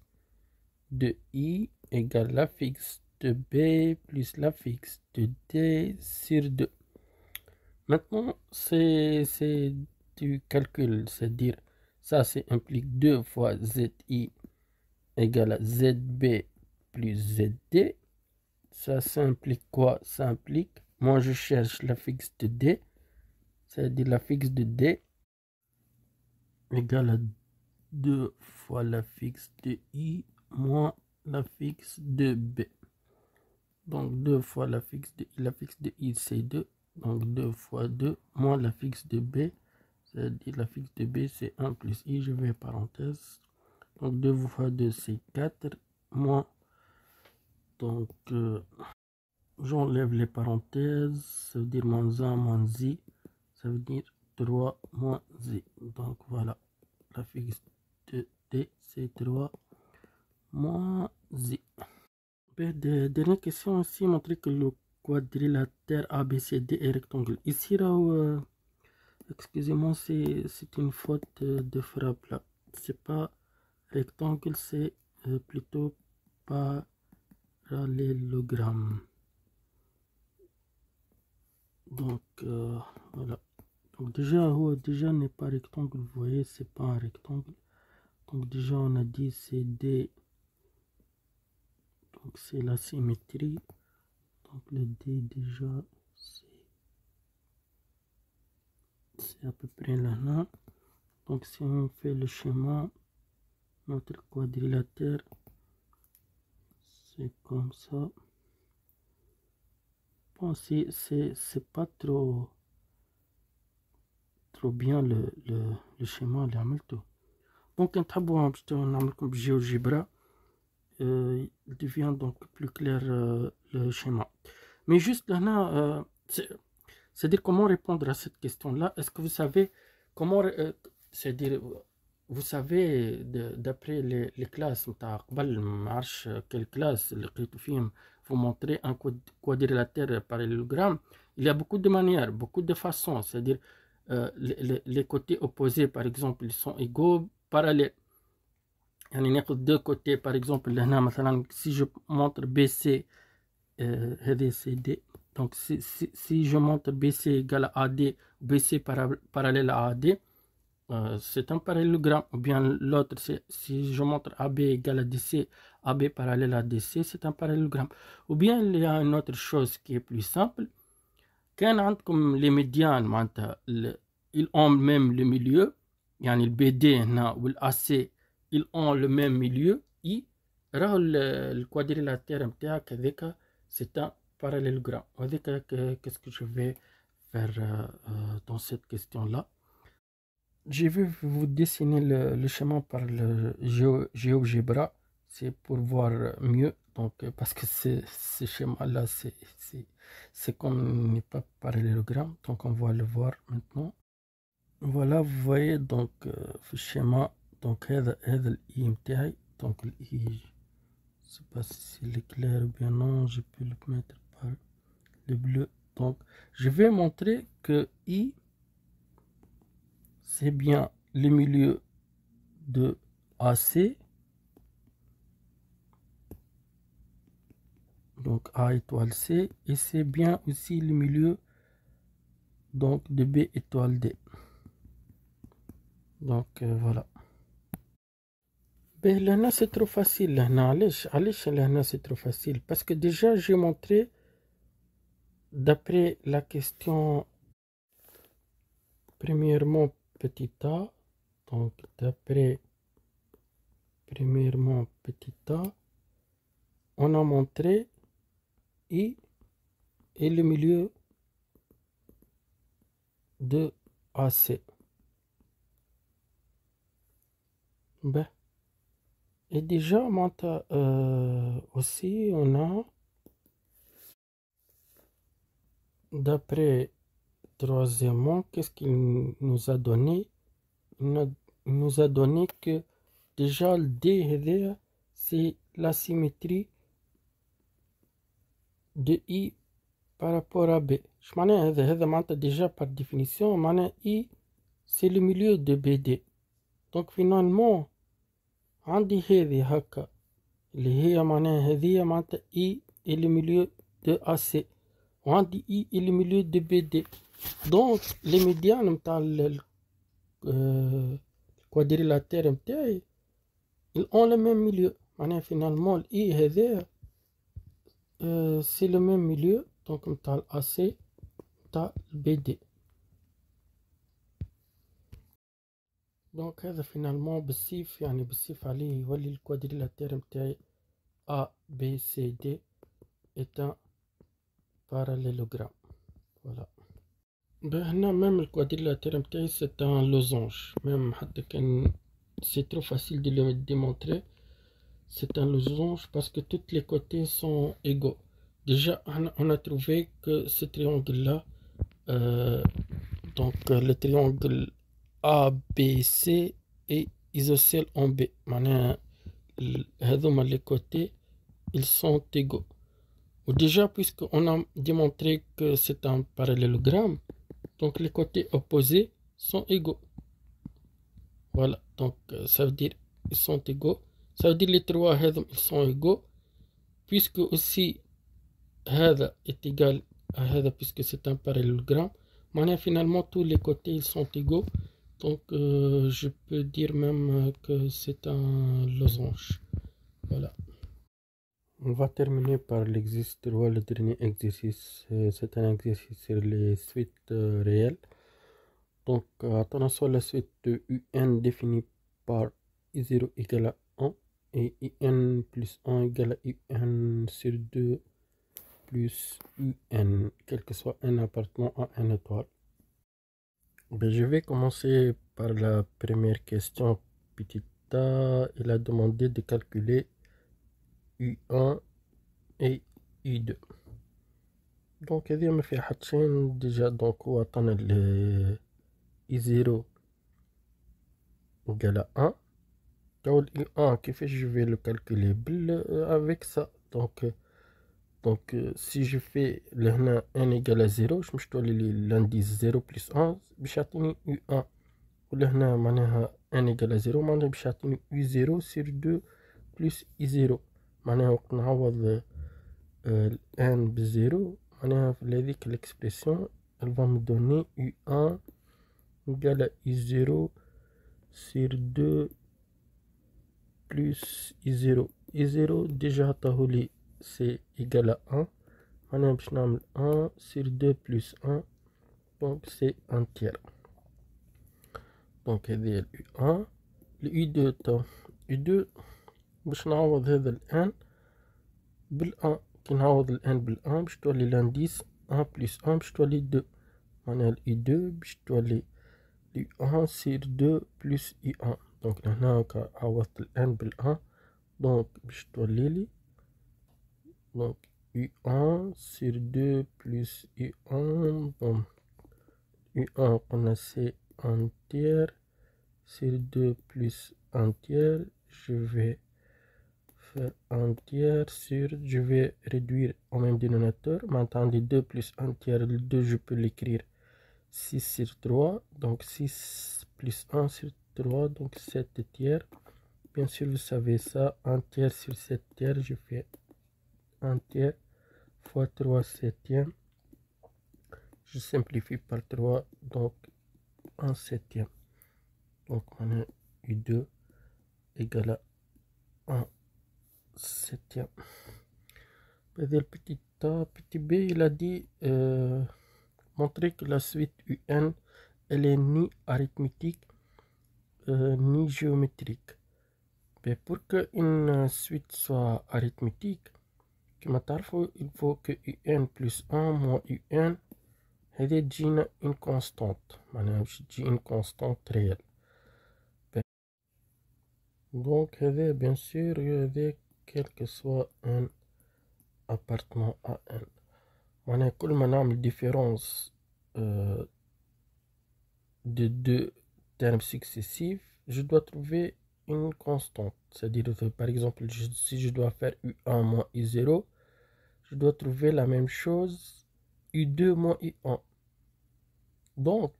de I égale la fixe de B plus la fixe de D sur 2. Maintenant, c'est du calcul, c'est-à-dire ça implique 2 fois ZI égale à ZB plus ZD. Ça implique quoi? Ça implique, moi je cherche la fixe de D, c'est-à-dire la fixe de D égale à 2 fois la fixe de I moins la fixe de B. Donc 2 fois la fixe de I c'est 2. Donc 2 fois 2 moins la fixe de B, c'est-à-dire la fixe de B c'est 1 plus I, je vais parenthèse. Donc 2 fois 2 c'est 4 moins. Donc j'enlève les parenthèses, ça veut dire moins 1 moins I, ça veut dire 3 moins I. Donc voilà, la fixe de D c'est 3 moins I. Dernière question aussi, montrer que le quadrilatère ABCD est rectangle. Ici, là, excusez-moi, c'est une faute de frappe là. C'est pas rectangle, c'est plutôt parallélogramme. Donc voilà. Donc déjà n'est pas rectangle, vous voyez, c'est pas un rectangle. Donc déjà on a dit c'est D. Donc c'est la symétrie. Donc le D déjà c'est à peu près là. Donc si on fait le schéma, notre quadrilatère c'est comme ça. Bon, c'est pas trop bien le schéma اللي عملته. ممكن تحبوا باش نعملكم بالجيوجبرا il devient donc plus clair le schéma. Mais juste là, c'est-à-dire comment répondre à cette question-là. Est-ce que vous savez comment, c'est-à-dire vous savez d'après les classes قبل ما عرفش quelle classe اللي لقيتو فيهم vous montrer un quadrilatère parallélogramme. Il y a beaucoup de manières, beaucoup de façons, c'est-à-dire les côtés opposés par exemple ils sont égaux parallèles. يعني ناخذ deux côtés par exemple هنا مثلا si je montre BC هذه c'est D Donc si je montre BC égale à AD, BC parallèle à AD, c'est un parallélogramme. Ou bien l'autre, si je montre AB égale à DC, AB parallèle à DC, c'est un parallélogramme. Ou bien il y a une autre chose qui est plus simple. Quand comme les médianes, ils ont même le milieu, يعني le BD ou le AC, ils ont le même milieu, I, le quadrilatère متاعك هذاك c'est un parallélogramme. Qu'est-ce que je vais faire dans cette question-là. Je vais vous dessiner le schéma par le GeoGebra, c'est pour voir mieux. Donc, parce que ce schéma-là, c'est comme n'est pas parallélogramme. Donc, on va le voir maintenant. Voilà, vous voyez donc le schéma. Donc, هذا الإي متاعي. Donc, الإي, je sais pas si c'est clair ou bien non. Je peux le mettre par le bleu. Donc, je vais montrer que I, c'est bien le milieu de AC, donc A étoile C, et c'est bien aussi le milieu donc de B étoile D. Donc voilà. Ben là c'est trop facile. Là c'est trop facile parce que déjà j'ai montré d'après la question premièrement petit a, donc d'après premièrement petit a, on a montré I et le milieu de AC. Ben, et déjà, aussi, on a, d'après troisièmement, qu'est-ce qu'il nous a donné? Il nous a donné que déjà le D, c'est la symétrie de I par rapport à B. Déjà par définition, I, c'est le milieu de BD. Donc finalement, عندي هذه هكا اللي هي معناها هذه معناتها I et le milieu de AC وعندي I et le milieu de BD. Donc les médianes متاع الكوادريلاتير متاعي ils ont le même milieu. معناها finalement I هذا c'est le même milieu donc متاع AC متاع BD. دونك هذا فينالمون بالسيف يعني بالسيف عليه يولي الكوادريلاتير متاعي A, B, C, D est un parallélogramme. Voilà. Ben هنا même الكوادريلاتير متاعي c'est un losange. Même حتى كان c'est trop facile de le démontrer. C'est un losange parce que tous les côtés sont égaux. Déjà on a trouvé que ce triangle là donc le triangle ABC est isocèle en B. معناها هذوما les côtés ils sont égaux. Ou déjà puisqu'on a démontré que c'est un parallélogramme, donc les côtés opposés sont égaux. Voilà, donc ça veut dire ils sont égaux. Ça veut dire les trois ils sont égaux. Puisque aussi هذا est égal à هذا puisque c'est un parallélogramme. Maintenant finalement tous les côtés ils sont égaux. Donc je peux dire même que c'est un losange. Voilà. On va terminer par l'exercice 3, le dernier exercice. C'est un exercice sur les suites réelles. Donc attention, la suite de UN définie par I0 égale à 1 et IN plus 1 égale à UN sur 2 plus UN, quel que soit n appartenant à n étoile. Ben, je vais commencer par la première question. Petit a, il a demandé de calculer U1 et U2. Donc هذه ما فيها حتى شيء ديجا. دونك هو عطانا ال I0 égale à 1. تو ال U1 كيفاش je vais le calculer avec ça. Donc si je fais لهنا n égale à 0 باش تولي لي l'indice 0 plus 1 باش يعطيني U1. ولهنا معناها n égale à 0 معناها باش يعطيني U0 sur 2 plus I0. معناها وقت نعوض n بزيرو l'expression, elle va me donner U1 égale à I0 sur 2 plus I0. I0 déjà c'est égal à 1. On a 1 sur 2 plus 1. Donc c'est un tiers. Donc هذه U1. le U2 U2 باش نعوض هذا الآن بالان. كي نعوض الآن بالان باش تولي لانديس 1 بلس 1 باش تولي 2. معناها ال I2 باش تولي U1 sur 2 plus I1. دونك لهنا عوضت الآن بالان. دونك باش تولي لي donc U1 sur 2 plus U1. Donc U1 on a c'est un tiers sur 2 plus un tiers. Je vais faire un tiers sur, je vais réduire au même dénominateur. Maintenant, les 2 plus un tiers, le 2 je peux l'écrire 6 sur 3. Donc 6 plus 1 sur 3, donc 7 tiers. Bien sûr, vous savez ça, un tiers sur 7 tiers, je fais un tiers fois 3 septième. Je simplifie par 3, donc 1 septième. Donc on a U2 égale à 1 septième. Le petit A, petit B, il a dit montrer que la suite UN, elle est ni arithmétique ni géométrique. Mais pour qu'une suite soit arithmétique, il faut que UN plus 1 moins UN هذه تجينا une constante. معناها باش تجي une constante réelle. Donc هذا bien sûr هذا quel que soit un appartement AN. معناها كل ما نعمل différence de deux termes successifs, je dois trouver une constante. C'est-à-dire, par exemple, si je dois faire U1 moins U0, je dois trouver la même chose U2 moins U1. Donc,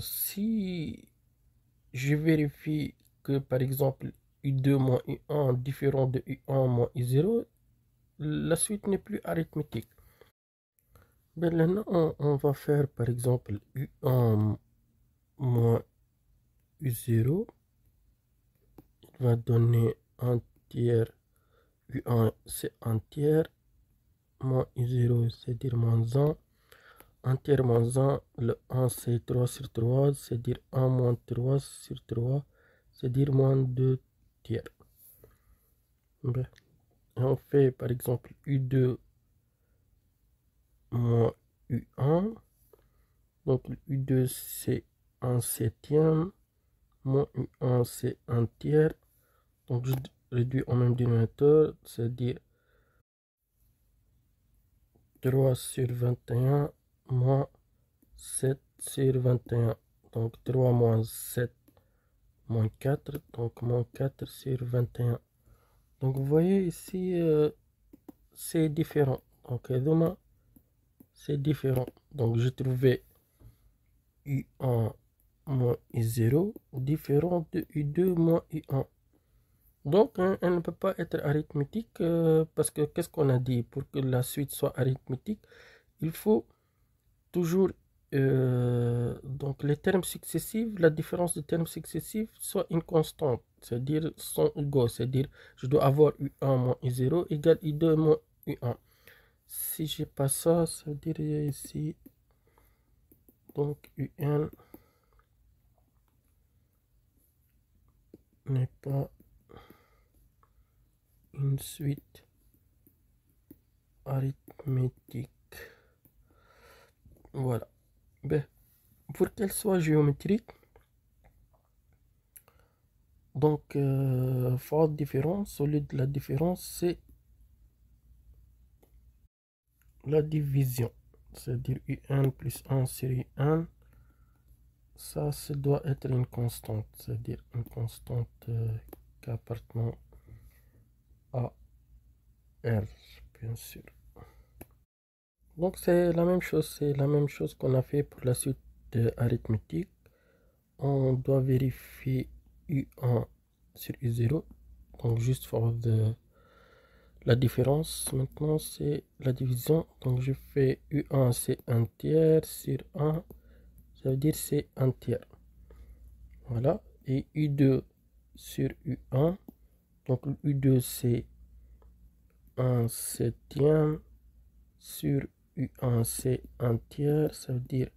si je vérifie que, par exemple, U2 moins U1 différent de U1 moins U0, la suite n'est plus arithmétique. Ben là, on va faire, par exemple, U1 moins U0. Il va donner un tiers. U1, c'est un tiers. Moins U0, c'est-à-dire moins 1. Un tiers moins 1, le 1 c'est 3 sur 3, c'est-à-dire 1 moins 3 sur 3, c'est-à-dire moins 2 tiers. Ben, on fait par exemple U2 moins U1. Donc U2 c'est 1 septième, moins U1 c'est un tiers. Donc je réduis au même dénominateur, c'est-à-dire 3 sur 21 moins 7 sur 21. Donc 3 moins 7 moins 4, donc moins 4 sur 21. Donc vous voyez ici, c'est différent. Donc demain, c'est différent. Donc j'ai trouvé U1 moins U0 différent de U2 moins U1. Donc elle ne peut pas être arithmétique parce que qu'est-ce qu'on a dit? Pour que la suite soit arithmétique, il faut toujours donc les termes successifs, la différence des termes successifs soit une constante, c'est-à-dire sont égaux, c'est-à-dire je dois avoir U1 moins U0 égale U2 moins U1. Si j'ai pas ça, ça veut dire ici donc UN n'est pas une suite arithmétique. Voilà. Ben, pour qu'elle soit géométrique, donc forte différence, au lieu de la différence, c'est la division. C'est-à-dire UN plus 1 sur UN. Ça doit être une constante. C'est-à-dire une constante qui appartient à R, bien sûr. Donc c'est la même chose qu'on a fait pour la suite arithmétique. On doit vérifier U1 sur U0, donc juste for the La différence maintenant c'est la division. Donc je fais U1 c'est 1 tiers sur 1, ça veut dire c'est 1 tiers. Voilà. Et U2 sur U1, donc U2 c'est 1 septième sur U1 c'est 1 tiers, ça veut dire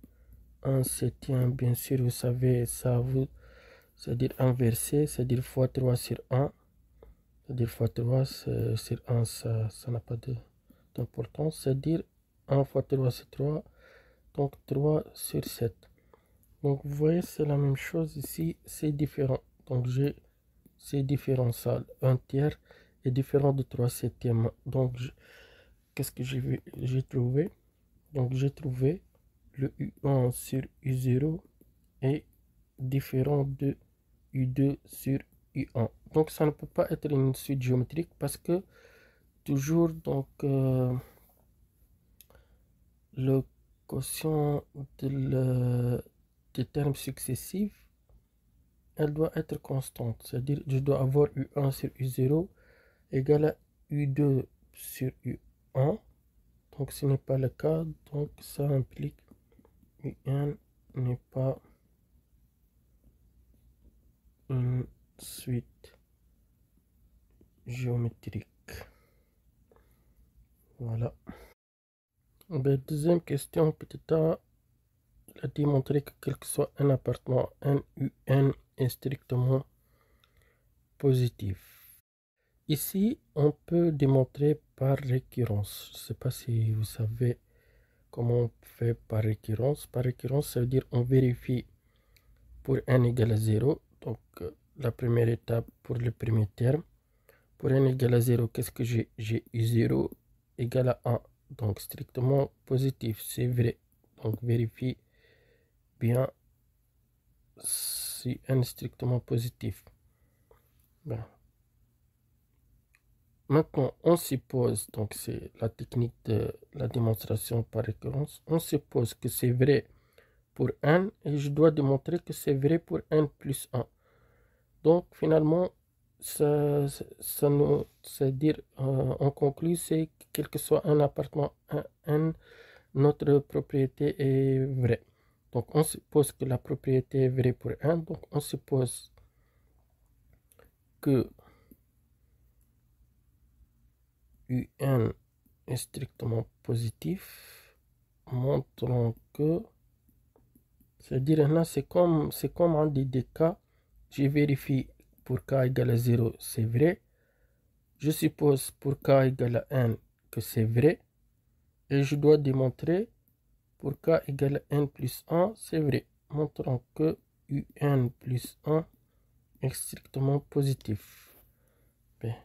1 septième, bien sûr vous savez ça, c'est-à-dire inversé, c'est-à-dire fois 3 sur 1, c'est-à-dire fois 3 sur 1, ça n'a pas d'importance, c'est-à-dire 1 fois 3 c'est 3, donc 3 sur 7. Donc vous voyez c'est la même chose ici, c'est différent, donc c'est différent, ça 1 tiers est différent de 3 septièmes. Donc qu'est-ce que j'ai trouvé? Donc j'ai trouvé le U1 sur U0 est différent de U2 sur U1. Donc ça ne peut pas être une suite géométrique parce que toujours donc le quotient des termes successifs, elle doit être constante. C'est-à-dire je dois avoir U1 sur U0 égale à U2 sur U1. Donc ce n'est pas le cas, donc ça implique UN n'est pas une suite géométrique. Voilà. Ben, deuxième question, petit a, il a démontré que quel que soit un appartement NUN est strictement positif. Ici, on peut démontrer par récurrence. Je ne sais pas si vous savez comment on fait par récurrence. Par récurrence, ça veut dire on vérifie pour n égale à 0. Donc, la première étape pour le premier terme. Pour n égale à 0, qu'est-ce que j'ai? J'ai U0 égale à 1. Donc, strictement positif, c'est vrai. Donc, vérifie bien si n est strictement positif. Ben. Maintenant, on suppose, donc c'est la technique de la démonstration par récurrence, on suppose que c'est vrai pour n et je dois démontrer que c'est vrai pour n plus 1. Donc finalement, c'est-à-dire, on conclut, c'est que quel que soit un appartement n, notre propriété est vraie. Donc on suppose que la propriété est vraie pour n, donc on suppose que UN est strictement positif, montrons que, c'est-à-dire là c'est comme en DDK, je vérifie pour k égale à 0 c'est vrai, je suppose pour k égale à n que c'est vrai, et je dois démontrer pour k égale à n plus 1 c'est vrai, montrons que UN plus 1 est strictement positif. Bien.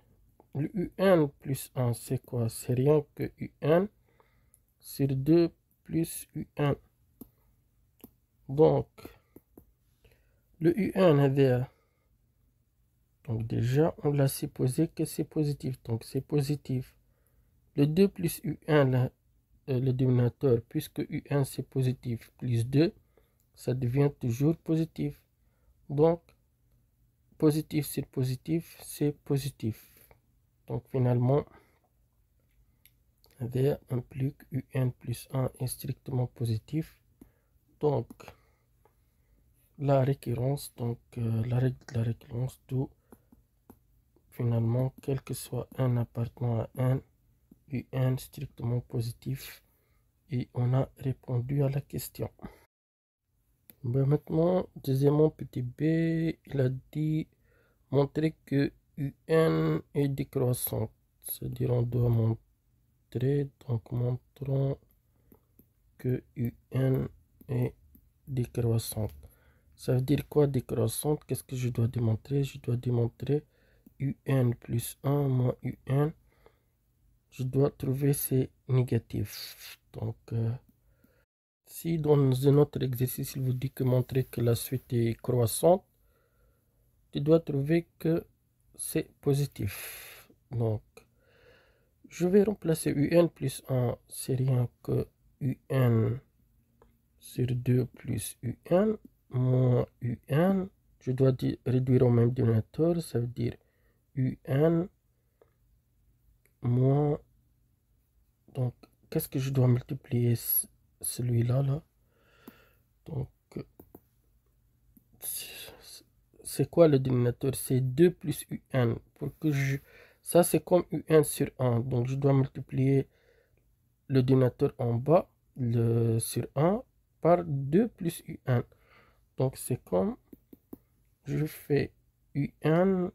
Le UN plus 1 c'est quoi? C'est rien que UN sur 2 plus UN. Donc, le UN هذا, donc déjà, on l'a supposé que c'est positif. Donc, c'est positif. Le 2 plus UN, le dénominateur, puisque UN c'est positif, plus 2, ça devient toujours positif. Donc, positif sur positif, c'est positif. Donc, finalement, هذا implique UN plus 1 est strictement positif. Donc, la récurrence, donc la règle de la récurrence, d'où finalement, quel que soit un appartement à n, UN strictement positif, et on a répondu à la question. Ben maintenant, deuxièmement, petit b, il a dit montrer que UN est décroissante, c'est-à-dire on doit montrer, donc montrons que UN est décroissante. Ça veut dire quoi décroissante? Qu'est-ce que je dois démontrer? Je dois démontrer UN plus 1 moins UN. Je dois trouver ces négatifs. Donc, si dans un autre exercice, il vous dit que montrer que la suite est croissante, tu dois trouver que c'est positif. Donc, je vais remplacer UN plus 1, c'est rien que UN sur 2 plus UN moins UN. Je dois réduire au même dénominateur, ça veut dire UN moins, donc qu'est-ce que je dois multiplier celui-là là? Donc c'est quoi le dénominateur? C'est 2 plus un. Pour que ça c'est comme un sur 1, donc je dois multiplier le dénominateur en bas, le sur 1, par 2 plus un. Donc c'est comme je fais un,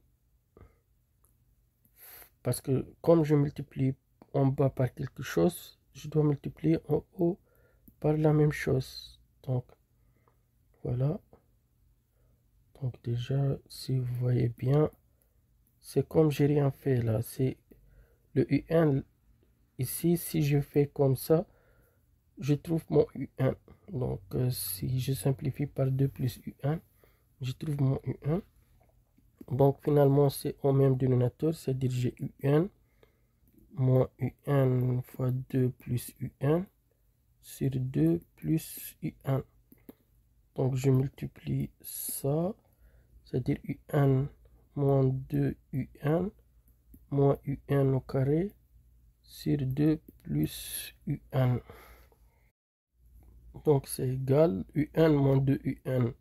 parce que comme je multiplie en bas par quelque chose, je dois multiplier en haut par la même chose. Donc voilà. Donc déjà, si vous voyez bien, c'est comme j'ai rien fait là. C'est le un ici. Si je fais comme ça, je trouve mon un. Donc si je simplifie par 2 plus un, je trouve mon un. Donc finalement, c'est au même dénominateur, c'est-à-dire j'ai un moins un fois 2 plus un sur 2 plus un. Donc je multiplie ça, c'est-à-dire un moins 2 un moins un au carré sur 2 plus un. Donc c'est égal un moins 2 un,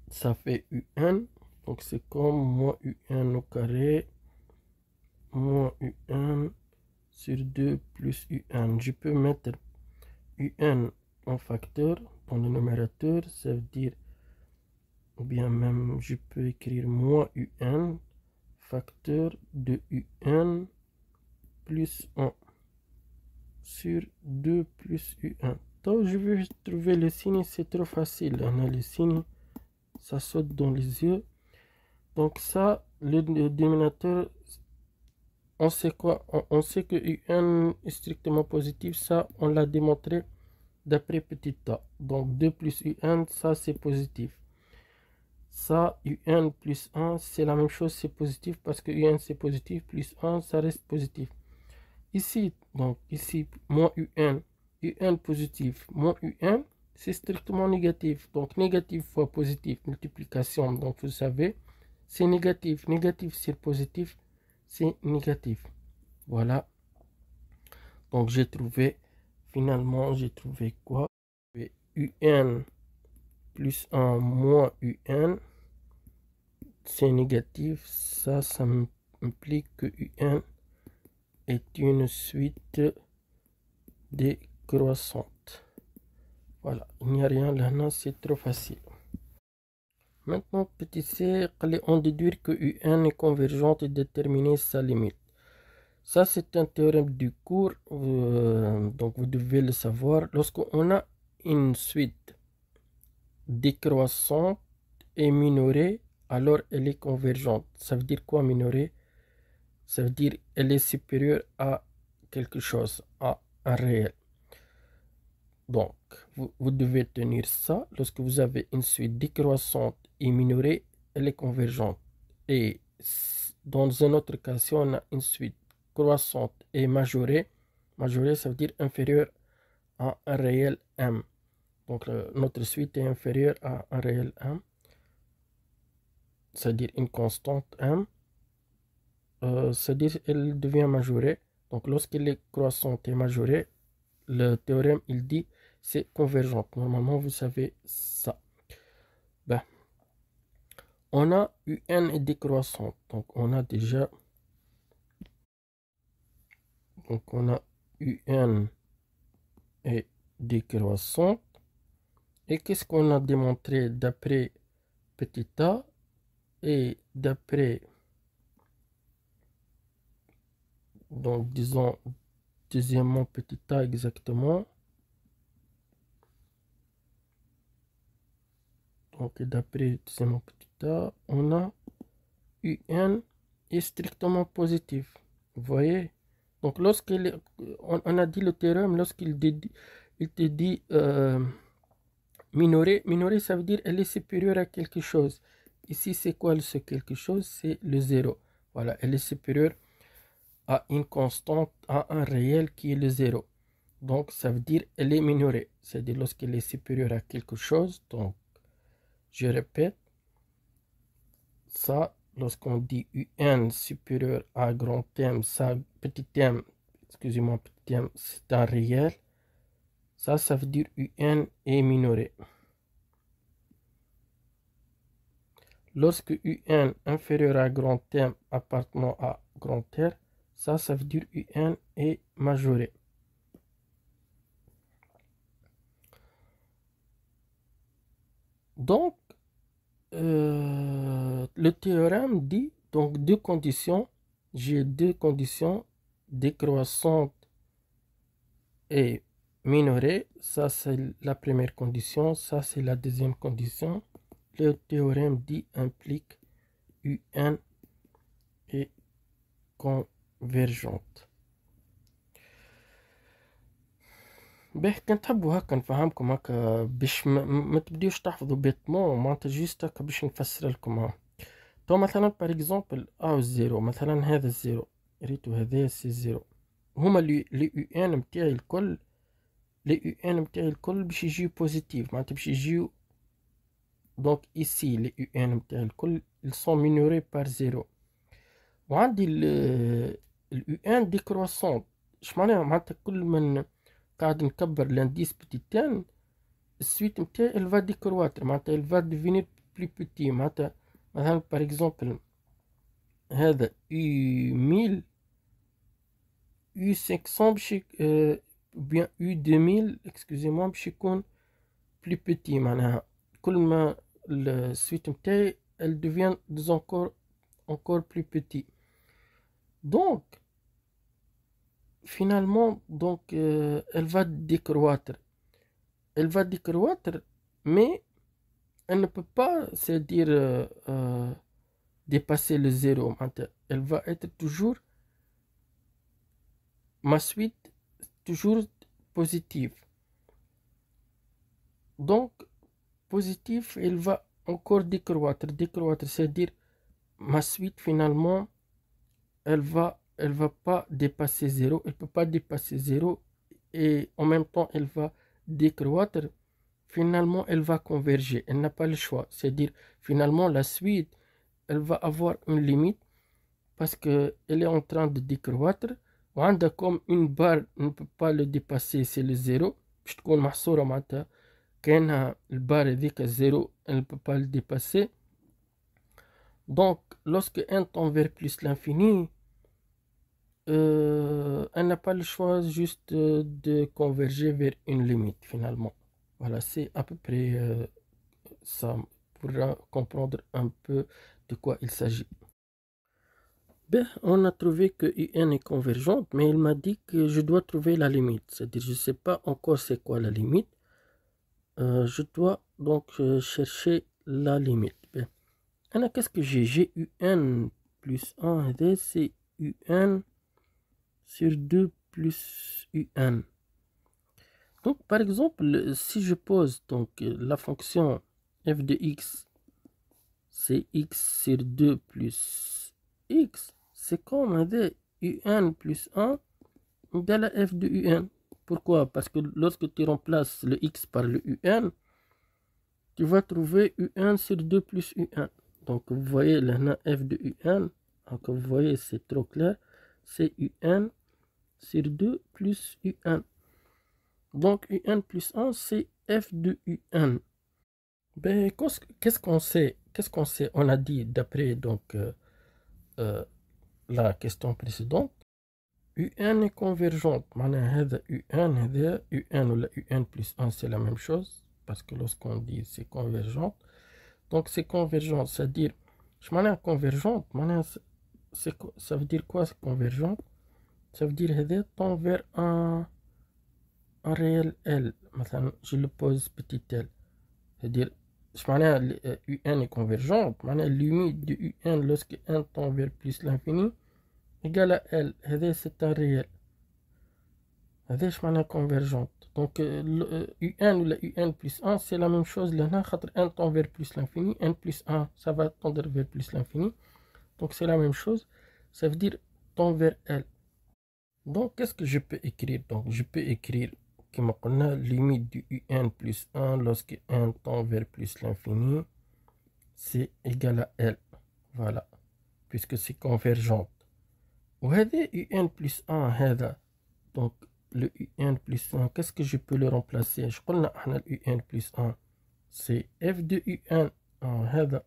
ça fait un. Donc c'est comme moins un au carré moins un sur 2 plus un. Je peux mettre un en facteur dans le numérateur, ça veut dire, ou bien même je peux écrire moins un facteur de un plus 1 sur 2 plus un. Donc je vais trouver le signe, c'est trop facile. On a le signe, ça saute dans les yeux. Donc ça, le dénominateur, on sait quoi? On sait que un est strictement positif. Ça, on l'a démontré d'après petit a. Donc 2 plus un, ça c'est positif. Ça, un plus 1, c'est la même chose, c'est positif parce que un c'est positif, plus 1, ça reste positif. Ici, donc ici, moins un positif, moins un, c'est strictement négatif. Donc négatif fois positif, multiplication, donc vous savez, c'est négatif. Négatif sur positif, c'est négatif. Voilà. Donc j'ai trouvé, finalement, j'ai trouvé quoi? un plus 1 moins un, c'est négatif. Ça implique que un est une suite décroissante. Voilà, il n'y a rien là, c'est trop facile. Maintenant, petit c, on déduire que un est convergente et déterminer sa limite. Ça, c'est un théorème du cours, donc vous devez le savoir. Lorsqu'on a une suite décroissante et minorée, alors elle est convergente. Ça veut dire quoi minorée? Ça veut dire elle est supérieure à quelque chose, à un réel. Donc, vous devez tenir ça. Lorsque vous avez une suite décroissante et minorée, elle est convergente. Et dans un autre cas, si on a une suite croissante et majorée, majorée, ça veut dire inférieure à un réel m. Donc, notre suite est inférieure à un réel m, c'est-à-dire une constante m. C'est-à-dire elle devient majorée. Donc, lorsqu'elle est croissante et majorée, le théorème, il dit c'est convergente. Normalement, vous savez ça. Ben, on a un est décroissante. Donc, on a déjà... Donc, on a un est décroissante. Et qu'est-ce qu'on a démontré d'après petit a et d'après... Donc, disons, deuxièmement, petit a exactement. Donc, d'après deuxièmement petit a, on a un est strictement positif. Vous voyez? Donc, lorsqu'il on a dit le théorème, lorsqu'il il te dit minoré, minoré, ça veut dire elle est supérieure à quelque chose. Ici, c'est quoi ce quelque chose? C'est le 0. Voilà, elle est supérieure à une constante, à un réel qui est le 0. Donc, ça veut dire elle est minorée. C'est-à-dire lorsqu'elle est supérieure à quelque chose. Donc, je répète, ça, lorsqu'on dit UN supérieur à grand M, ça, petit m, excusez-moi, petit m, c'est un réel. Ça veut dire UN est minoré. Lorsque UN inférieur à grand M appartenant à grand R, ça veut dire UN est majoré. Donc, le théorème dit donc deux conditions. J'ai deux conditions décroissantes et minorée. Ça, c'est la première condition. Ça, c'est la deuxième condition. Le théorème dit implique UN est convergente. باهي كان تحبوا هكا نفهمكم هكا باش ما تبديوش تحفظوا بيتمون معناتها جيست هكا باش نفسر لكم. تو مثلا بار اكزومبل او زيرو، مثلا هذا الزيرو ريتو هذا سي زيرو، هما لي يو ان نتاعي الكل، لي يو ان نتاعي الكل باش يجيو بوزيتيف، معناتها باش يجيو دونك ايسي لي يو ان نتاعي الكل ils sont minorés par زيرو. وعندي اليو ان ديكروسونت، اش معناتها كل من قاعد نكبر لانديس بتيتان السويت نتاعي الفا ديكرواتر، معناتها الفا ديفينير بلي بوتي. معناتها مثلا بار اكزومبل هذا يو 1000 يو 500 باش بيان يو 2000 اكسكوزي باش يكون بلي بوتي، معناها كل ما السويت نتاعي elle devient encore plus petit. Donc finalement donc elle va décroître, mais elle ne peut pas, c'est-à-dire dépasser le zéro. Elle va être toujours, ma suite toujours positive. Donc positif, elle va encore décroître, c'est-à-dire ma suite finalement elle va pas dépasser zéro, elle peut pas dépasser zéro, et en même temps elle va décroître. Finalement elle va converger, elle n'a pas le choix, c'est-à-dire finalement la suite elle va avoir une limite parce que elle est en train de décroître. وعندها comme une barre ne peut pas le dépasser, c'est le zéro، باش تكون محصورة معناتها كأنها البار هذيك الزيرو، elle ne peut pas le dépasser. Donc lorsque n tend vers plus l'infini, elle n'a pas le choix juste de converger vers une limite finalement. Voilà, c'est à peu près ça pour comprendre un peu de quoi il s'agit. Ben, on a trouvé que UN est convergente, mais il m'a dit que je dois trouver la limite. C'est-à-dire, je ne sais pas encore c'est quoi la limite. Je dois donc chercher la limite. Ben, alors, qu'est-ce que j'ai? J'ai UN plus 1, et c'est UN sur 2 plus UN. Donc, par exemple, si je pose donc la fonction f de x, c'est x sur 2 plus x, c'est comme un plus 1 égale à f de un. Pourquoi? Parce que lorsque tu remplaces le x par le un, tu vas trouver un sur 2 plus un. Donc, vous voyez là, f de un, donc vous voyez, c'est trop clair, c'est un sur 2 plus un. Donc, un plus 1, c'est f de un. Ben, qu'est-ce qu'on sait? On a dit d'après donc la question précédente, UN est convergente. UN ou la UN plus 1 c'est la même chose, parce que lorsqu'on dit c'est convergente, donc c'est convergente, c'est-à-dire, convergente, ça veut dire quoi convergente? Ça veut dire qu'elle tend vers un réel L. Je le pose petit L, c'est-à-dire UN est convergente, la limite de UN lorsque n tend vers plus l'infini égale à L. C'est un réel. هذا convergente. Donc UN ou la UN plus 1 c'est la même chose. Là, n tend vers plus l'infini, n plus 1 ça va tendre vers plus l'infini. Donc c'est la même chose. Ça veut dire tend vers L. Donc qu'est-ce que je peux écrire? Donc je peux écrire كما قلنا limite du UN plus 1 lorsque n tend vers plus l'infini, c'est égal à L. Voilà. puisque c'est convergente. وهذا UN plus 1 هذا. Donc le UN plus 1, qu'est-ce que je peux le remplacer? Je قلنا احنا le UN plus 1 c'est F de UN. هذا.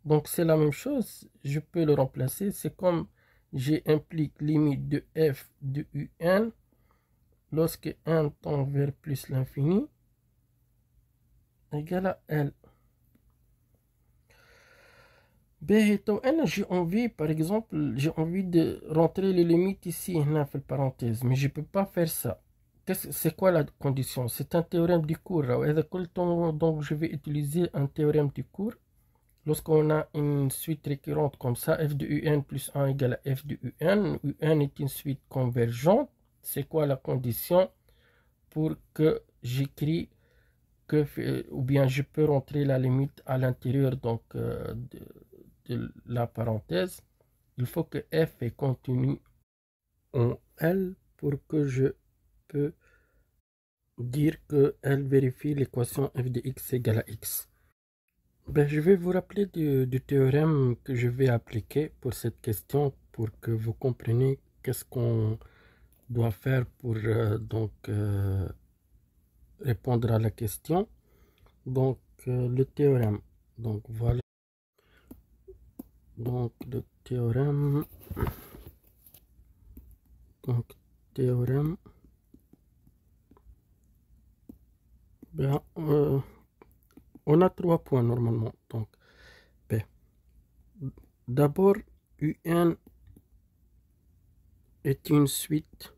Donc c'est la même chose, je peux le remplacer, c'est comme j'ai implique limite de F de UN lorsque n tend vers plus l'infini égale à L. J'ai envie, par exemple, j'ai envie de rentrer les limites ici, dans la parenthèse, mais je ne peux pas faire ça. C'est quoi la condition? C'est un théorème du cours. Donc je vais utiliser un théorème du cours. Lorsqu'on a une suite récurrente comme ça, f de un plus 1 égale à f de un est une suite convergente. C'est quoi la condition pour que j'écris que, ou bien je peux rentrer la limite à l'intérieur donc de la parenthèse? Il faut que f est contenu en L pour que je peux dire que L vérifie l'équation f de x égale à x. Je vais vous rappeler du théorème que je vais appliquer pour cette question pour que vous compreniez qu'est-ce qu'on doit faire pour répondre à la question. Donc le théorème, donc voilà, donc le théorème, on a 3 points normalement. Donc d'abord UN est une suite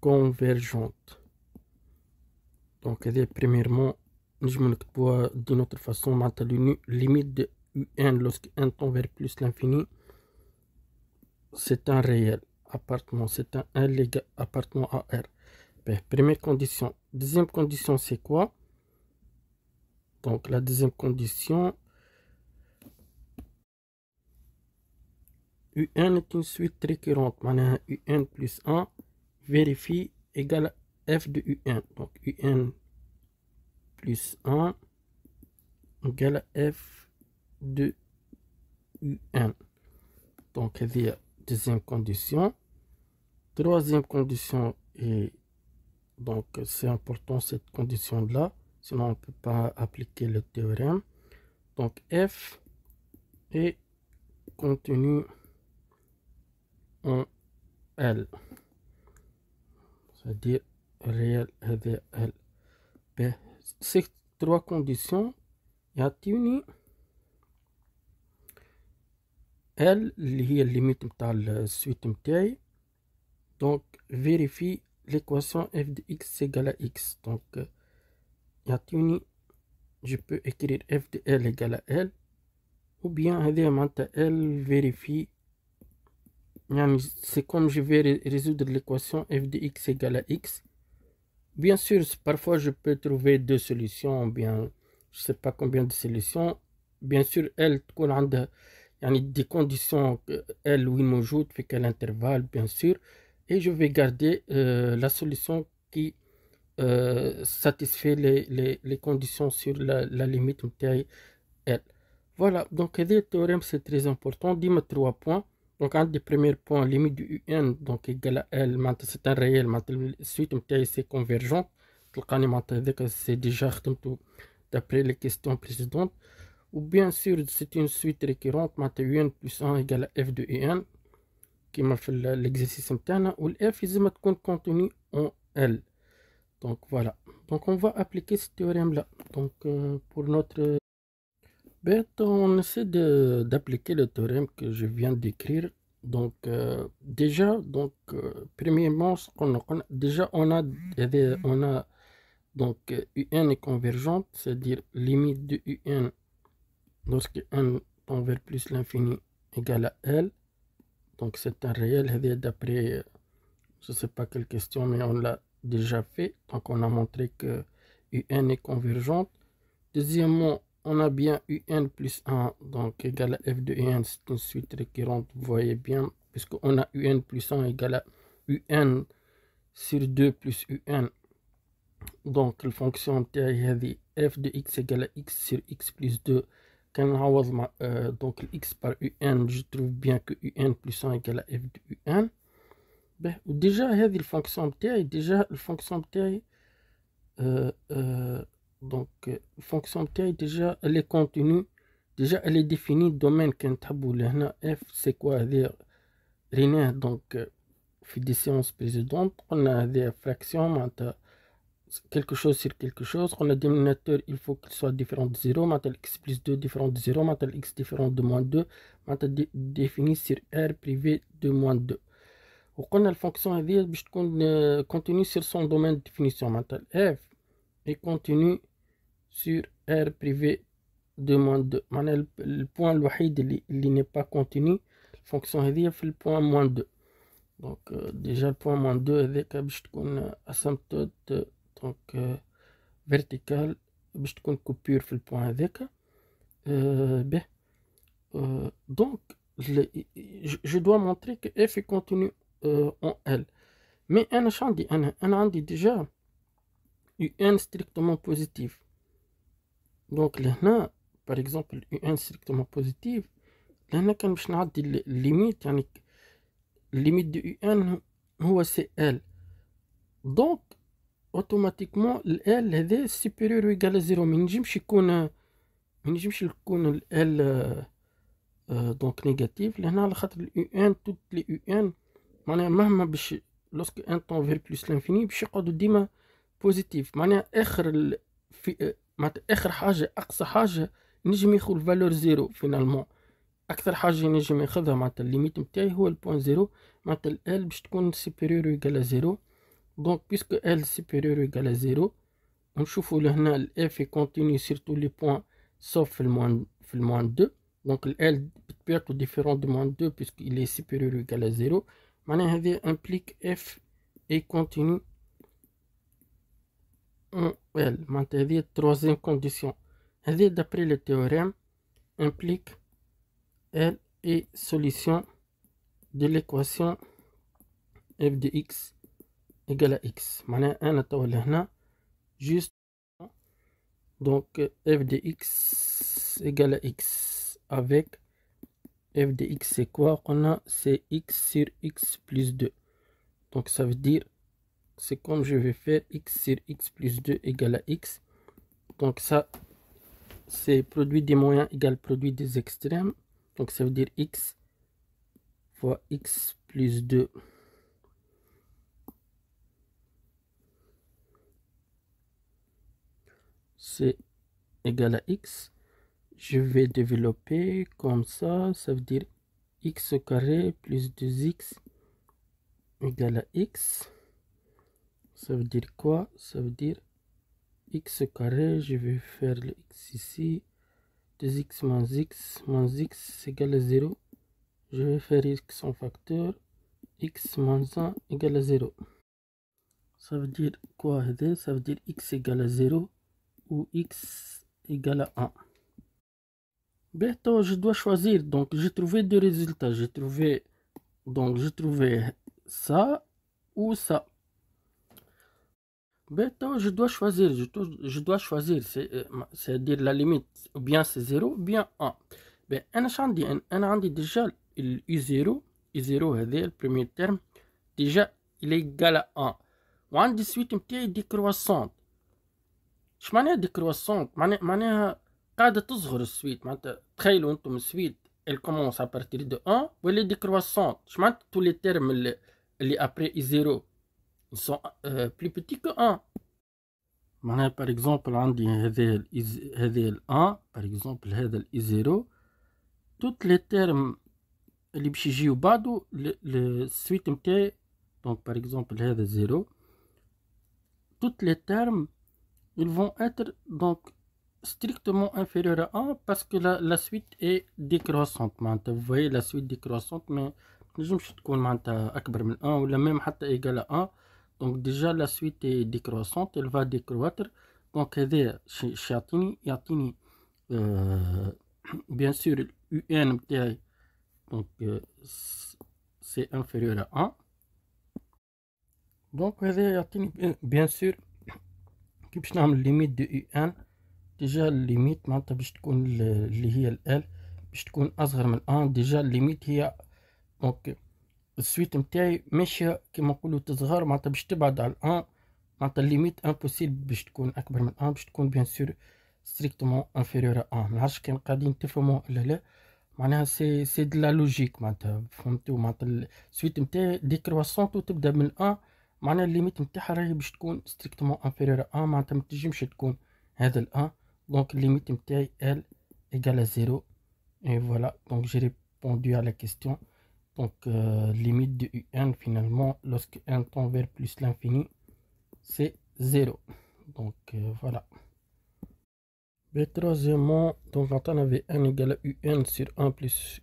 convergente. Donc premièrement je me vois d'une autre façon, la limite de UN lorsque n tend vers plus l'infini, c'est un réel appartenant, c'est un L appartenant à R. Première condition. Deuxième condition, c'est quoi? Donc la deuxième condition, UN est une suite récurrente. Maintenant, UN plus 1 vérifie égale à f de UN. Donc UN plus 1 égale à f de UN. Donc il y a deuxième condition. Troisième condition, et donc c'est important cette condition là, sinon on ne peut pas appliquer le théorème. Donc f est contenu en L, c'est-à-dire réel L. Ces trois conditions يعطيوني L اللي هي الليميت متاع السويت متاعي. Donc vérifie l'équation f de x égale à x. Donc يعطيوني je peux écrire f de L égale à L, ou bien هذه معناتها L vérifie. C'est comme je vais résoudre l'équation f de x égale à x. Bien sûr, parfois je peux trouver deux solutions, bien je sais pas combien de solutions. Bien sûr, L تكون عندها يعني des conditions L وين موجود في quel intervalle, bien sûr, et je vais garder la solution qui satisfait les conditions sur la limite متاعي L. Voilà, donc le théorème c'est très important. Dis-moi 3 points. Donc un des premiers points, limite du UN donc égale à L, c'est un réel, suite c'est convergent. C'est déjà d'après les questions précédentes. Ou bien sûr c'est une suite récurrente, UN plus 1 égale à F de UN, qui m'a fait l'exercice interne, où le F est contenu en L. Donc voilà, donc on va appliquer ce théorème là. Donc pour notre on essaie d'appliquer le théorème que je viens d'écrire. Donc déjà, donc premièrement, déjà on a donc UN est convergente, c'est-à-dire limite de UN lorsque n tend vers plus l'infini égale à L. Donc c'est un réel, d'après je sais pas quelle question, mais on l'a déjà fait. Donc on a montré que UN est convergente. Deuxièmement, on a bien UN plus 1, donc égal à f de UN, c'est une suite récurrente, vous voyez bien, puisqu'on a UN plus 1 égale à UN sur 2 plus UN. Donc la fonction f de x égale à x sur x plus 2 كنعوض مع donc x par un je trouve bien que un plus 1 égale à f de un. déjà هذه الفونكسيون بتاعي déjà الفونكسيون بتاعي donc الفونكسيون بتاعي déjà elle est contenue déjà elle est définie domaine كان تحبوا لهنا f c'est quoi هذه ريناه donc في des séances précédentes قلنا هذه fraction معناتها quelque chose sur quelque chose. On a dénominateur, il faut qu'il soit différent de 0. Maintenant, x plus 2 différent de 0. Maintenant, x différent de moins 2. Maintenant, défini sur R privé de moins 2. On a la fonction باش تكون continue sur son domaine de définition. Maintenant, f est continue sur R privé de moins 2. Maintenant, le point الوحيد اللي n'est pas continu, la fonction هذه في le point moins 2. Donc, déjà le point moins 2 هذاك باش تكون asymptote donc vertical باش تكون coupure في البوان هذاك. donc je dois montrer que f est contenu en L. mais انا اش عندي انا عندي déjà un strictement positif. donc لهنا par exemple un strictement positif لهنا كان باش نعدي الليميت يعني الليميت دو un هو سي L. donc automatiquement ال هذا supérieur ou égal à 0. ما ينجمش يكون ال L donc négatif لهنا على خاطر ال U1 toutes les U1 معناها مهما باش lorsque un tend vers plus l'infini باش يقعدوا ديما بوزيتيف. معناها اخر في معناتها اخر حاجه اقصى حاجه نجم ياخذ الفالور زيرو فينالمون. اكثر حاجه نجم ياخذها معناتها الليميت نتاعي هو البوان زيرو. معناتها ال L باش تكون supérieur ou égal à 0. donc puisque L supérieur ou égal à 0 ونشوفوا لهنا ال F est continu sur tous les points sauf في le moins 2. donc ال L بتبعته différent de moins 2 puisqu'il est supérieur ou égal à 0. معناها هذا implique F est continu en L. معناتها هذه troisième condition. هذا d'après le théorème implique L est solution de l'équation f de x égale à x. معناها أنا توا لهنا juste donc f de x égale à x avec f de x c'est quoi? On a c'est x sur x plus 2. donc ça veut dire c'est comme je vais faire x sur x plus 2 égale à x. donc ça c'est produit des moyens égale produit des extrêmes. donc ça veut dire x fois x plus 2 c'est égal à x. je vais développer comme ça. ça veut dire x au carré plus 2x égale à x. ça veut dire quoi? ça veut dire x au carré, je vais faire le x ici, 2x moins x égale à 0. je vais faire x en facteur, x moins 1 égale à 0. ça veut dire quoi? ça veut dire x égale à 0 ou x égale à 1. ben toi je dois choisir. donc j'ai trouvé deux résultats. j'ai trouvé ça ou ça. ben toi je dois choisir. c'est-à-dire la limite ou bien c'est 0 ou bien 1. ben انا عندي déjà ال u0 هذا le premier terme déjà il est égal à 1. وعندي suite متاعي décroissante. اش معناها décroissante؟ معناها قاعدة تصغر السويت. معناتها تخيلوا انتم السويت elle commence à partir de 1 و elle est décroissante. اش معناتها tous les termes اللي après i0 ils sont plus petits que 1. معناها par exemple عندي هذا ال 1 par exemple هذا ال i0 toutes les termes اللي باش يجيو بعده السويت متاعي. donc par exemple هذا 0 toutes les termes ils vont être donc strictement inférieurs à 1 parce que la suite est décroissante. معناتها vous voyez la suite décroissante mais نجمش تكون معناتها أكبر من 1 ولا même حتى égal à 1. donc déjà la suite est décroissante, elle va décroître. donc هذا يعطيني bien sûr un متاعي donc c'est inférieur à 1. donc هذا يعطيني bien sûr كي باش نعمل limite de un ديجا الليميت معناتها باش تكون اللي هي ال باش تكون اصغر من 1. ديجا الليميت هي دونك السويت نتاعي ماشيه كيما نقولوا تصغر معناتها باش تبعد على 1. معناتها الليميت امبوسيبل باش تكون اكبر من 1، باش تكون بيان سور ستريكتومون انفيريور ا 1. منعرفش كان قاعدين تفهموا ولا لا. معناها سي دو لا لوجيك معناتها فهمتوا. معناتها السويت نتاعي ديكرواسونت وتبدا من 1، معناها الليميت نتاعها راهي باش تكون ستريكتومون انفيريور ا 1. معناتها ما تنجمش تكون هذا ال 1. دونك الليميت نتاعي ال égale à 0. Et voilà, donc j'ai répondu à la question. Donc limite de un finalement lorsque n tend vers plus l'infini, c'est 0. Donc voilà. Mais troisièmement, donc on avait n égale à un sur 1 plus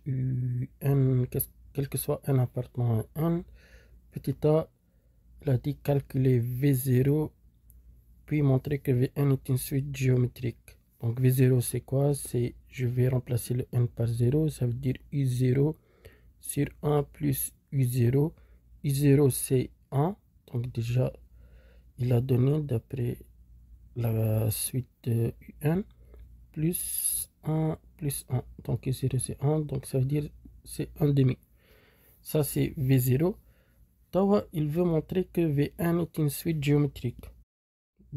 un, quel que soit n appartenant à n. Petit a, il a dit calculer v0, puis montrer que vn est une suite géométrique. Donc v0 c'est quoi? C'est, je vais remplacer le n par 0, ça veut dire u0 sur 1 plus u0. u0 c'est 1, donc déjà il a donné d'après la suite un plus 1 plus 1. Donc u0 c'est 1, donc ça veut dire c'est 1 demi. Ça c'est v0. Tawa il veut montrer que vn est une suite géométrique.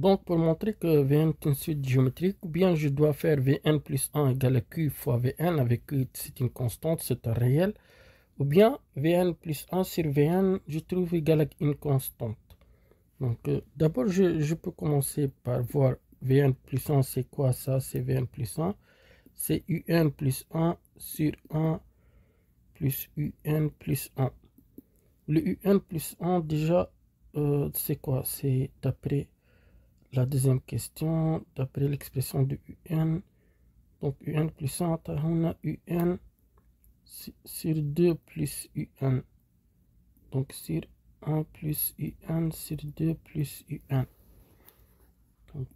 Donc pour montrer que Vn est une suite géométrique, ou bien je dois faire Vn plus 1 égale à Q fois Vn, avec Q c'est une constante, c'est un réel, ou bien Vn plus 1 sur Vn, je trouve égal à une constante. Donc d'abord je peux commencer par voir Vn plus 1 c'est quoi ça, c'est Vn plus 1, c'est Un plus 1 sur 1 plus Un plus 1. Le Un plus 1 déjà c'est quoi, c'est d'après la deuxième question, d'après l'expression de Un. Donc Un plus 1, on a Un sur 2 plus Un. Donc sur 1 plus Un sur 2 plus Un. Donc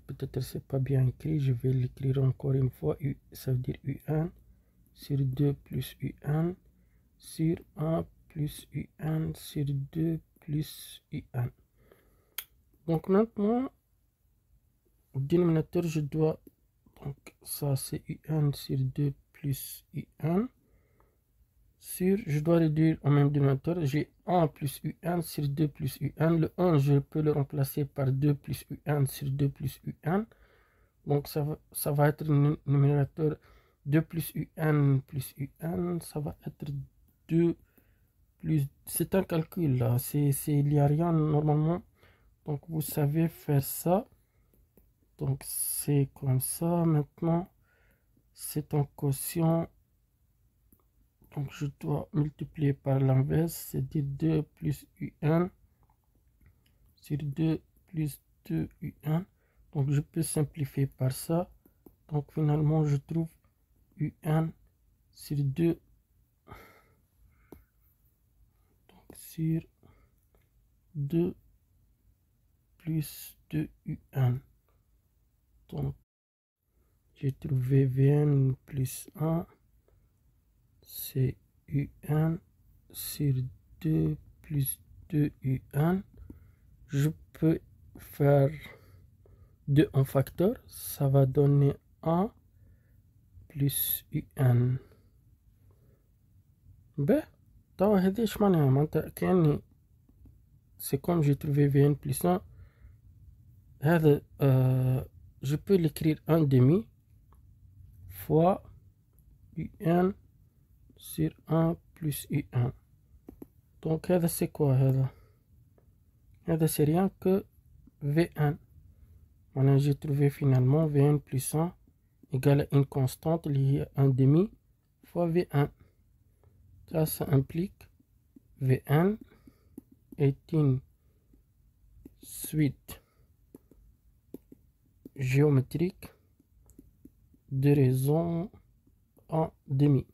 peut-être c'est pas bien écrit, je vais l'écrire encore une fois. Ça veut dire Un sur 2 plus Un sur 1 plus Un sur 2 plus Un. Donc maintenant, au dénominateur, je dois, donc ça c'est Un sur 2 plus Un, sur, je dois réduire au même dénominateur, j'ai 1 plus Un sur 2 plus Un, le 1 je peux le remplacer par 2 plus Un sur 2 plus Un, donc ça va être le numérateur 2 plus Un plus Un, ça va être 2 plus, c'est un calcul là, il n'y a rien normalement, donc vous savez faire ça. Donc c'est comme ça. Maintenant c'est un quotient, donc je dois multiplier par l'inverse, c'est-à-dire 2 plus Un sur 2 plus 2 Un. Donc je peux simplifier par ça, donc finalement je trouve Un sur 2, donc sur 2 plus 2 Un. Donc j'ai trouvé Vn plus 1, c'est Un sur 2 plus 2 Un. Je peux faire 2 en facteur, ça va donner 1 plus Un. Ben, توا هذه اش معناها كأني c'est comme j'ai trouvé Vn plus 1 هذا je peux l'écrire 1 demi fois Un sur 1 plus Un. Donc هذا c'est quoi هذا c'est rien que Vn. Maintenant j'ai trouvé finalement Vn plus 1 égale à une constante liée à 1 demi fois Vn. Ça implique Vn est une suite géométrique de raison en demi.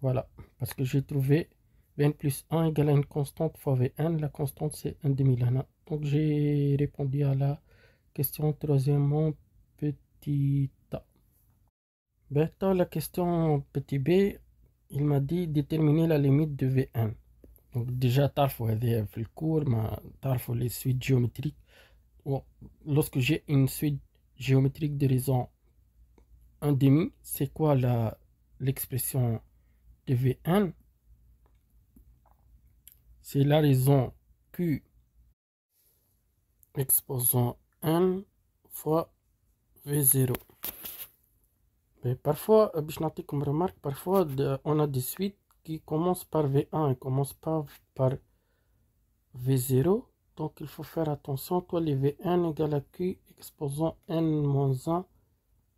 Voilà, parce que j'ai trouvé Vn plus 1 égale à une constante fois Vn. La constante c'est 1 demi lana. Donc j'ai répondu à la question troisièmement petit a. Ben, dans la question petit b, il m'a dit déterminer la limite de Vn. Donc déjà تعرفوا هذه في الكور ما تعرفوا les suites géométriques. Lorsque j'ai une suite géométrique de raison 1,5. C'est quoi l'expression de Vn? C'est la raison Q exposant n fois V0. Mais parfois, comme remarque, parfois on a des suites qui commencent par V1 et commencent pas par V0. Donc il faut faire attention. Toi, les Vn égale à Q exposant n-1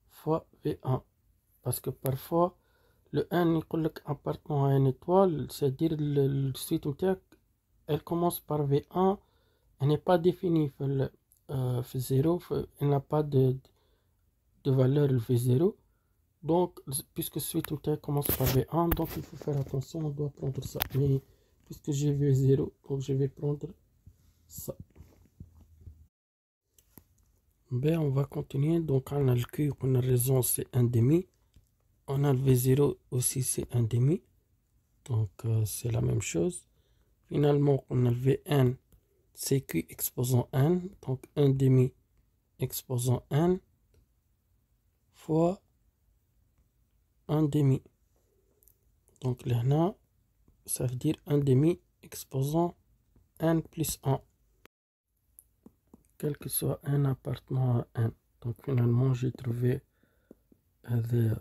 fois V1. Parce que parfois, le n est appartenant à une étoile, c'est-à-dire le suite elle commence par V1. Elle n'est pas définie V0, elle n'a pas de valeur V0. Donc, puisque suite commence par V1, donc il faut faire attention, on doit prendre ça. Mais puisque j'ai V0, donc je vais prendre ça. Ben, on va continuer. Donc, on a le Q, on a raison, c'est 1,5. On a le V0 aussi, c'est 1,5. Donc, c'est la même chose. Finalement, on a le Vn, c'est Q exposant n. Donc, 1,5 exposant n fois 1,5. Donc, là, ça veut dire 1,5 exposant n plus 1. Quel que soit n appartenant à n. Donc, finalement, j'ai trouvé le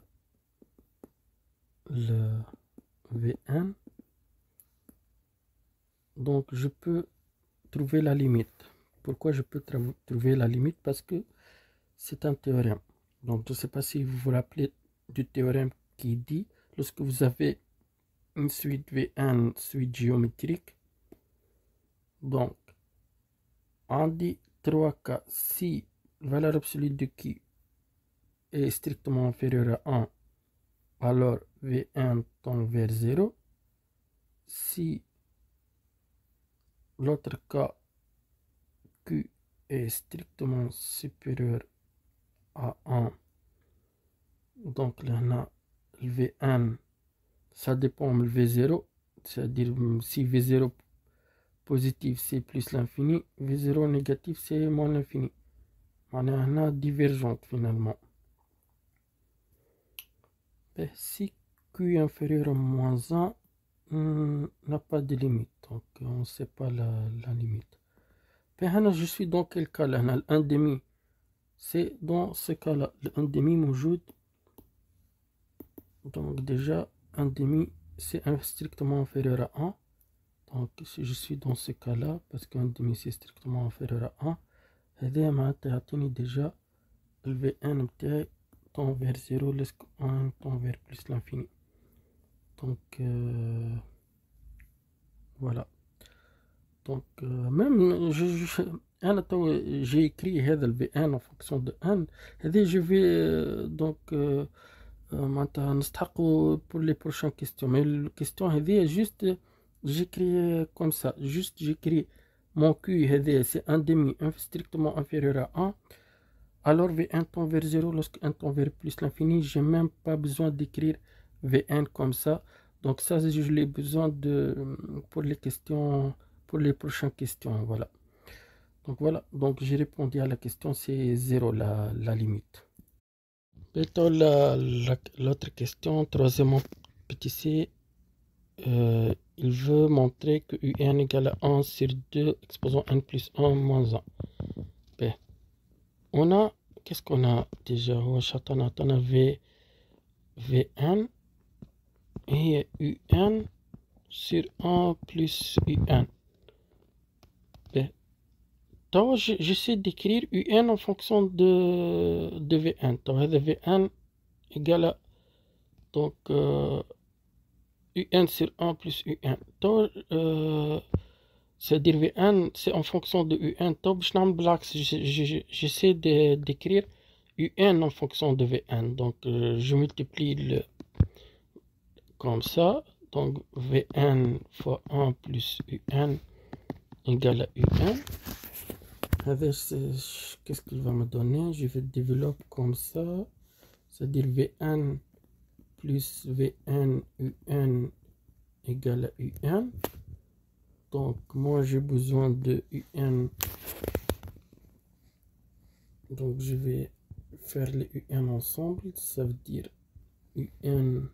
Vn. Donc, je peux trouver la limite. Pourquoi je peux trouver la limite? Parce que c'est un théorème. Donc, je ne sais pas si vous vous rappelez du théorème qui dit, lorsque vous avez une suite Vn, suite géométrique, donc, on dit 3 cas, si la valeur absolue de Q est strictement inférieure à 1, alors Vn tend vers 0. Si l'autre cas Q est strictement supérieur à 1, donc là, le Vn, ça dépend de V0, c'est-à-dire si V0 positif c'est plus l'infini, V0 négatif c'est moins l'infini. On a divergente finalement. Et si Q est inférieur à moins 1, n'a pas de limite, donc on ne sait pas la limite. Je suis dans quel cas là? Le 1,5, c'est dans ce cas là, le 1,5 موجود. Donc déjà 1,5 c'est strictement inférieur à 1. Donc si je suis dans ce cas là, parce que 1,5 c'est strictement inférieur à 1, هذا معناتها يعطيني déjà le Vn بتاعي tend vers 0 lorsque 1 tend vers plus l'infini. Donc voilà. Donc même j'ai écrit هذا le Vn en fonction de n. هذا je vais donc نستحقوا pour les prochaines questions. Mais la question هذه juste j'écris comme ça. Juste j'écris mon Q هذا c'est 1,5 strictement inférieur à 1. Alors Vn tend vers 0 lorsque n tend vers plus l'infini. J'ai même pas besoin d'écrire Vn comme ça. Donc ça je l'ai besoin pour les questions, pour les prochaines questions. Voilà. Donc voilà. Donc j'ai répondu à la question, c'est 0 la limite. Plutôt l'autre question, troisième petit c, il veut montrer que un égale à 1 sur 2 exposant n plus 1 moins 1. Ben, on a, qu'est-ce qu'on a déjà? On a Vn et un sur 1 plus un. Ben, donc j'essaie d'écrire un en fonction de Vn. Donc Vn égale à donc un sur 1 plus un. Donc c'est-à-dire Vn c'est en fonction de un. Donc j'essaie d'écrire un en fonction de Vn. Donc je multiplie comme ça. Donc Vn fois 1 plus un égale à un. Qu'est-ce qu'il va me donner? Je vais développer comme ça. C'est-à-dire Vn plus Vn un égale à un. Donc moi j'ai besoin de un. Donc je vais faire les UN ensemble, ça veut dire UN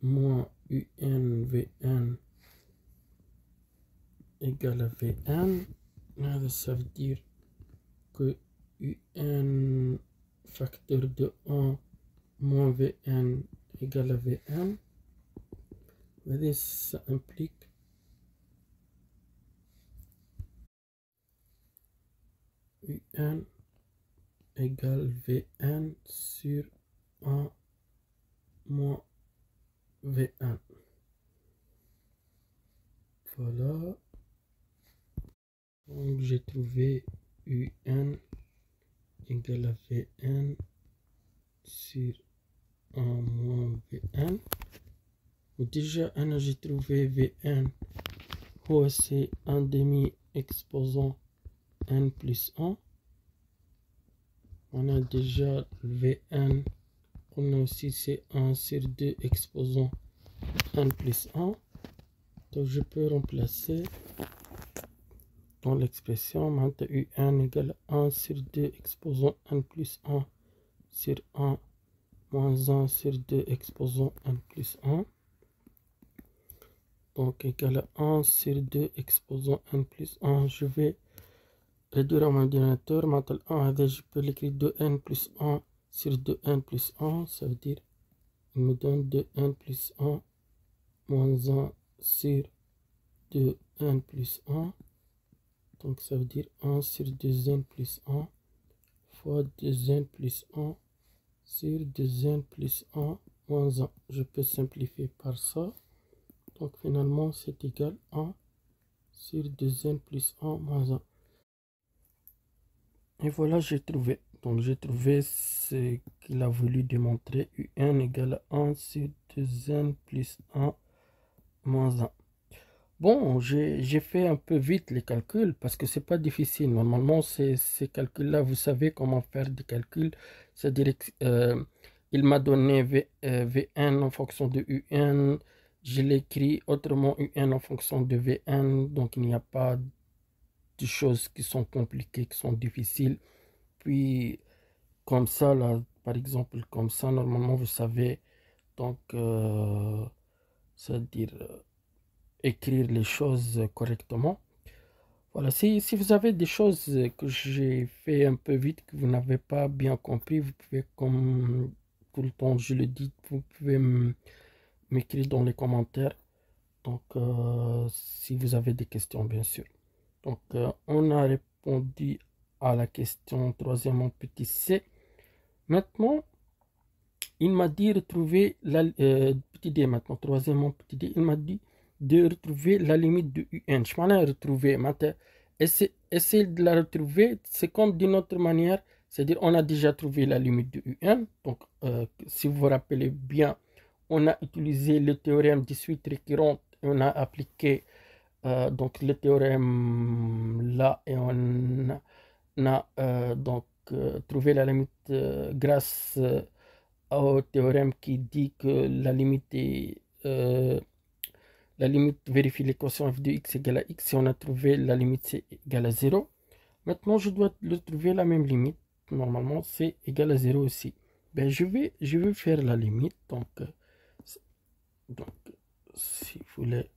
moins UN VN égale à VN. Ça veut dire que UN facteur de 1 moins VN égale à VN. Et ça implique UN égale VN sur 1 moins V1. Voilà. Donc j'ai trouvé UN égale à VN sur 1 moins VN. Déjà, j'ai trouvé VN. C'est un demi exposant N plus 1. On a déjà le VN. On a aussi c'est 1 sur 2 exposant N plus 1. Donc je peux remplacer dans l'expression maintenant UN égale 1 sur 2 exposant N plus 1 sur 1 moins 1 sur 2 exposant N plus 1. Donc égal à 1 sur 2 exposant N plus 1. Je vais réduire à mon ordinateur. Maintenant 1, je peux l'écrire 2N plus 1 sur 2N plus 1. Ça veut dire il me donne 2N plus 1 moins 1 sur 2N plus 1. Donc ça veut dire 1 sur 2N plus 1 fois 2N plus 1 sur 2N plus 1 moins 1. Je peux simplifier par ça. Donc finalement c'est égal à 1 sur 2N plus 1 moins 1. Et voilà, j'ai trouvé. Donc j'ai trouvé ce qu'il a voulu démontrer. UN égale à 1 sur 2N plus 1 moins 1. Bon, j'ai fait un peu vite les calculs parce que c'est pas difficile. Normalement, ces calculs-là, vous savez comment faire des calculs. C'est-à-dire il m'a donné VN en fonction de UN. Je l'écris autrement UN en fonction de VN. Donc il n'y a pas de choses qui sont compliquées, qui sont difficiles. Puis comme ça, là, par exemple, comme ça, normalement, vous savez. Donc, c'est-à-dire écrire les choses correctement. Voilà, si vous avez des choses que j'ai fait un peu vite, que vous n'avez pas bien compris, vous pouvez, comme tout le temps je le dis, vous pouvez m'écrire dans les commentaires. Donc, si vous avez des questions, bien sûr. Donc, on a répondu à la question troisièmement petit c. Maintenant, il m'a dit retrouver la petit d maintenant, troisièmement petit d, il m'a dit de retrouver la limite de UN. Je m'en ai retrouvé. Maintenant, essayer de la retrouver, c'est comme d'une autre manière, c'est-à-dire on a déjà trouvé la limite de UN. Donc, si vous vous rappelez bien, on a utilisé le théorème 18 récurrent et on a appliqué donc le théorème là et on a donc trouvé la limite grâce au théorème qui dit que la limite est la limite vérifie l'équation f de x égale à x et on a trouvé la limite c égale à 0. Maintenant je dois trouver la même limite. Normalement c égale à 0 aussi. Ben, je vais faire la limite. Donc si vous voulez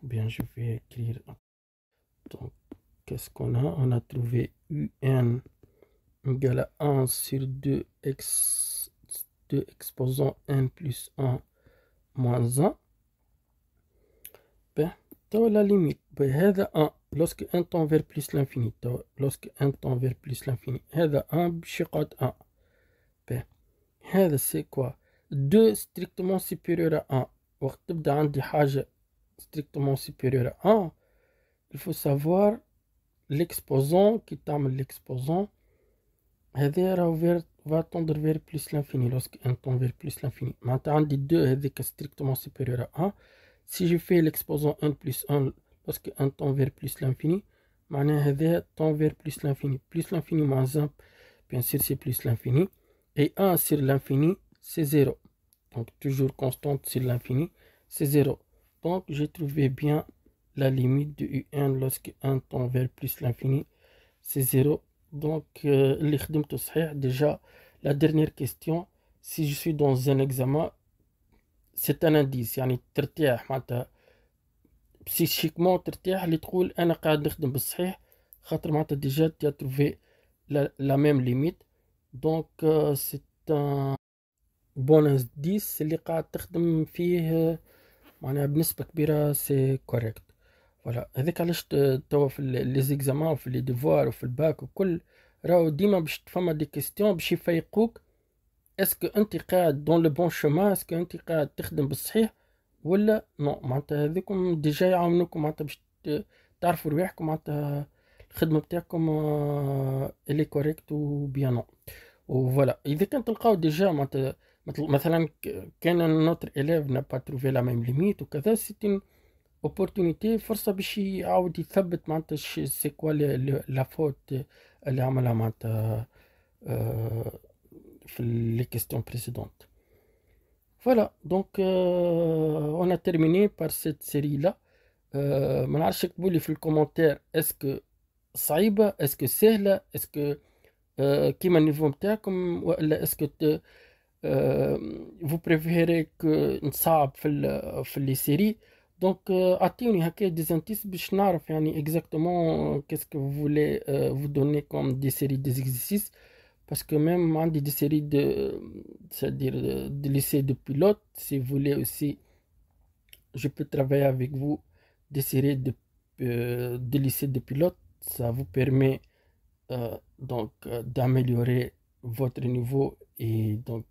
bien je vais écrire. Donc qu'est-ce qu'on a? On a trouvé UN égale à 1 sur 2 exposant n plus 1 moins 1. Ben, la limite. Ben, هذا 1 lorsque n tend vers plus l'infini. Lorsque n tend vers plus l'infini. هذا 1 باش يقعد 1. Ben, هذا c'est quoi? 2 strictement supérieur à 1. وقت تبدا عندي حاجة strictement supérieur à 1, il faut savoir l'exposant qui تعمل l'exposant. هذا va tendre vers plus l'infini lorsque n tend vers plus l'infini. معناتها عندي 2 هذيك strictement supérieur à 1. Si je fais l'exposant n plus 1 lorsque n tend vers plus l'infini, معناها هذا tend vers plus l'infini. Plus l'infini moins 1, bien sûr c'est plus l'infini. Et 1 sur l'infini, c'est 0. Donc toujours constante sur l'infini, c'est 0. Donc j'ai trouvé bien la limite de UN lorsque n tend vers plus l'infini, c'est 0. Donc, اللي خدمته صحيح. Déjà, la dernière question, si je suis dans un examen, c'est un indice. يعني ترتاح معناتها psychiquement ترتاح اللي تقول أنا قاعد نخدم بالصحيح، خاطر معناتها déjà tu as trouvé la même limite. Donc, c'est un bon indice اللي قاعد تخدم فيه معناها بنسبة كبيرة سي كوريكت. فوالا هذاك علاش توا في لي زيكزامان وفي لي ديفوار وفي الباك وكل راهو ديما باش فما دي كيستيون باش يفيقوك اسكو انت قاعد دون لو بون شومان، اسكو انت قاعد تخدم بالصحيح ولا نو. معناتها هذوكم ديجا يعاونوكم معناتها باش تعرفوا رواحكم معناتها الخدمة بتاعكم الي كوريكت وبيان نو. وفوالا اذا كان تلقاو ديجا معناتها مثلا كان نوتر اليف n'a pas trouvé la même limite وكذا، c'est une opportunité، فرصة باش يعاود يثبت معناتها سي كوا لا فوت اللي عملها معناتها في les questions précédentes. Voilà, donc on a terminé par cette série là. ما نعرفش اكتبوا لي في الكومنتير اسكو صعيبة، اسكو سهلة، اسكو كيما النيفو نتاعكم، ولا اسكو vous préférez que نصعب في لي سيري. دونك اعطيوني هكا دي زانتيس باش نعرف يعني exactement qu'est-ce que vous voulez vous donner comme des séries des exercices. Parce que même عندي des séries c'est-à-dire de lycée de pilote. Si vous voulez aussi, je peux travailler avec vous des séries de lycée de pilote. Ça vous permet donc d'améliorer votre niveau, et donc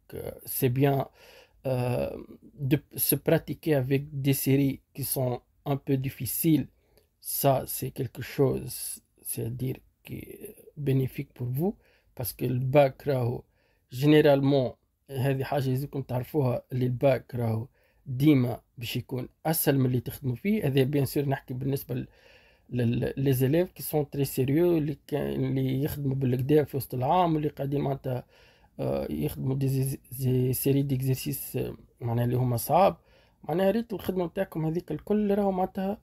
c'est bien de se pratiquer avec des séries qui sont un peu difficiles. Ça, c'est quelque chose, c'est-à-dire qui est bénéfique pour vous, parce que le bac راهو généralement هذه حاجة لازمكم تعرفوها، اللي الباك راهو ديما باش يكون أسهل من اللي تخدموا فيه. هذا بيان سور نحكي بالنسبة لي زيليف كي سون تري سيريو، اللي يخدموا بالكدا في وسط العام، واللي قاعدين معناتها يخدموا دي سيري ديكزيرسيس معناها اللي هما صعاب. معناها ريت الخدمة نتاعكم هذيك الكل راهو معناتها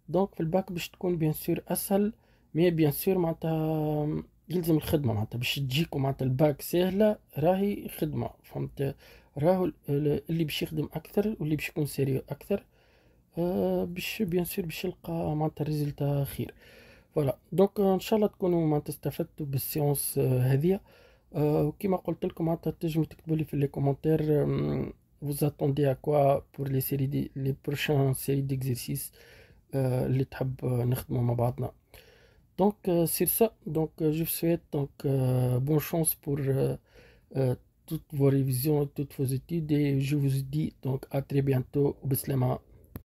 دونك في الباك باش تكون بيان سور أسهل. مي بيان سور معناتها يلزم الخدمة معناتها باش تجيكم معناتها الباك سهلة، راهي خدمة، فهمت؟ راهو اللي باش يخدم أكثر واللي باش يكون سيريو أكثر باش بيان سور باش يلقى معناتها ريزلتا خير. فوالا دونك ان شاء الله تكونوا معناتها استفدتوا بالسيونس هذه. وكما قلت لكم معناتها تنجموا تكتبوا لي في لي كومونتير vous attendez à quoi pour les séries les prochaines séries d'exercices اللي تحب نخدموا مع بعضنا. Donc sur ça, donc je vous souhaite donc bonne chance pour toutes vos révisions et toutes vos études, et je vous dis donc à très bientôt. Bislama.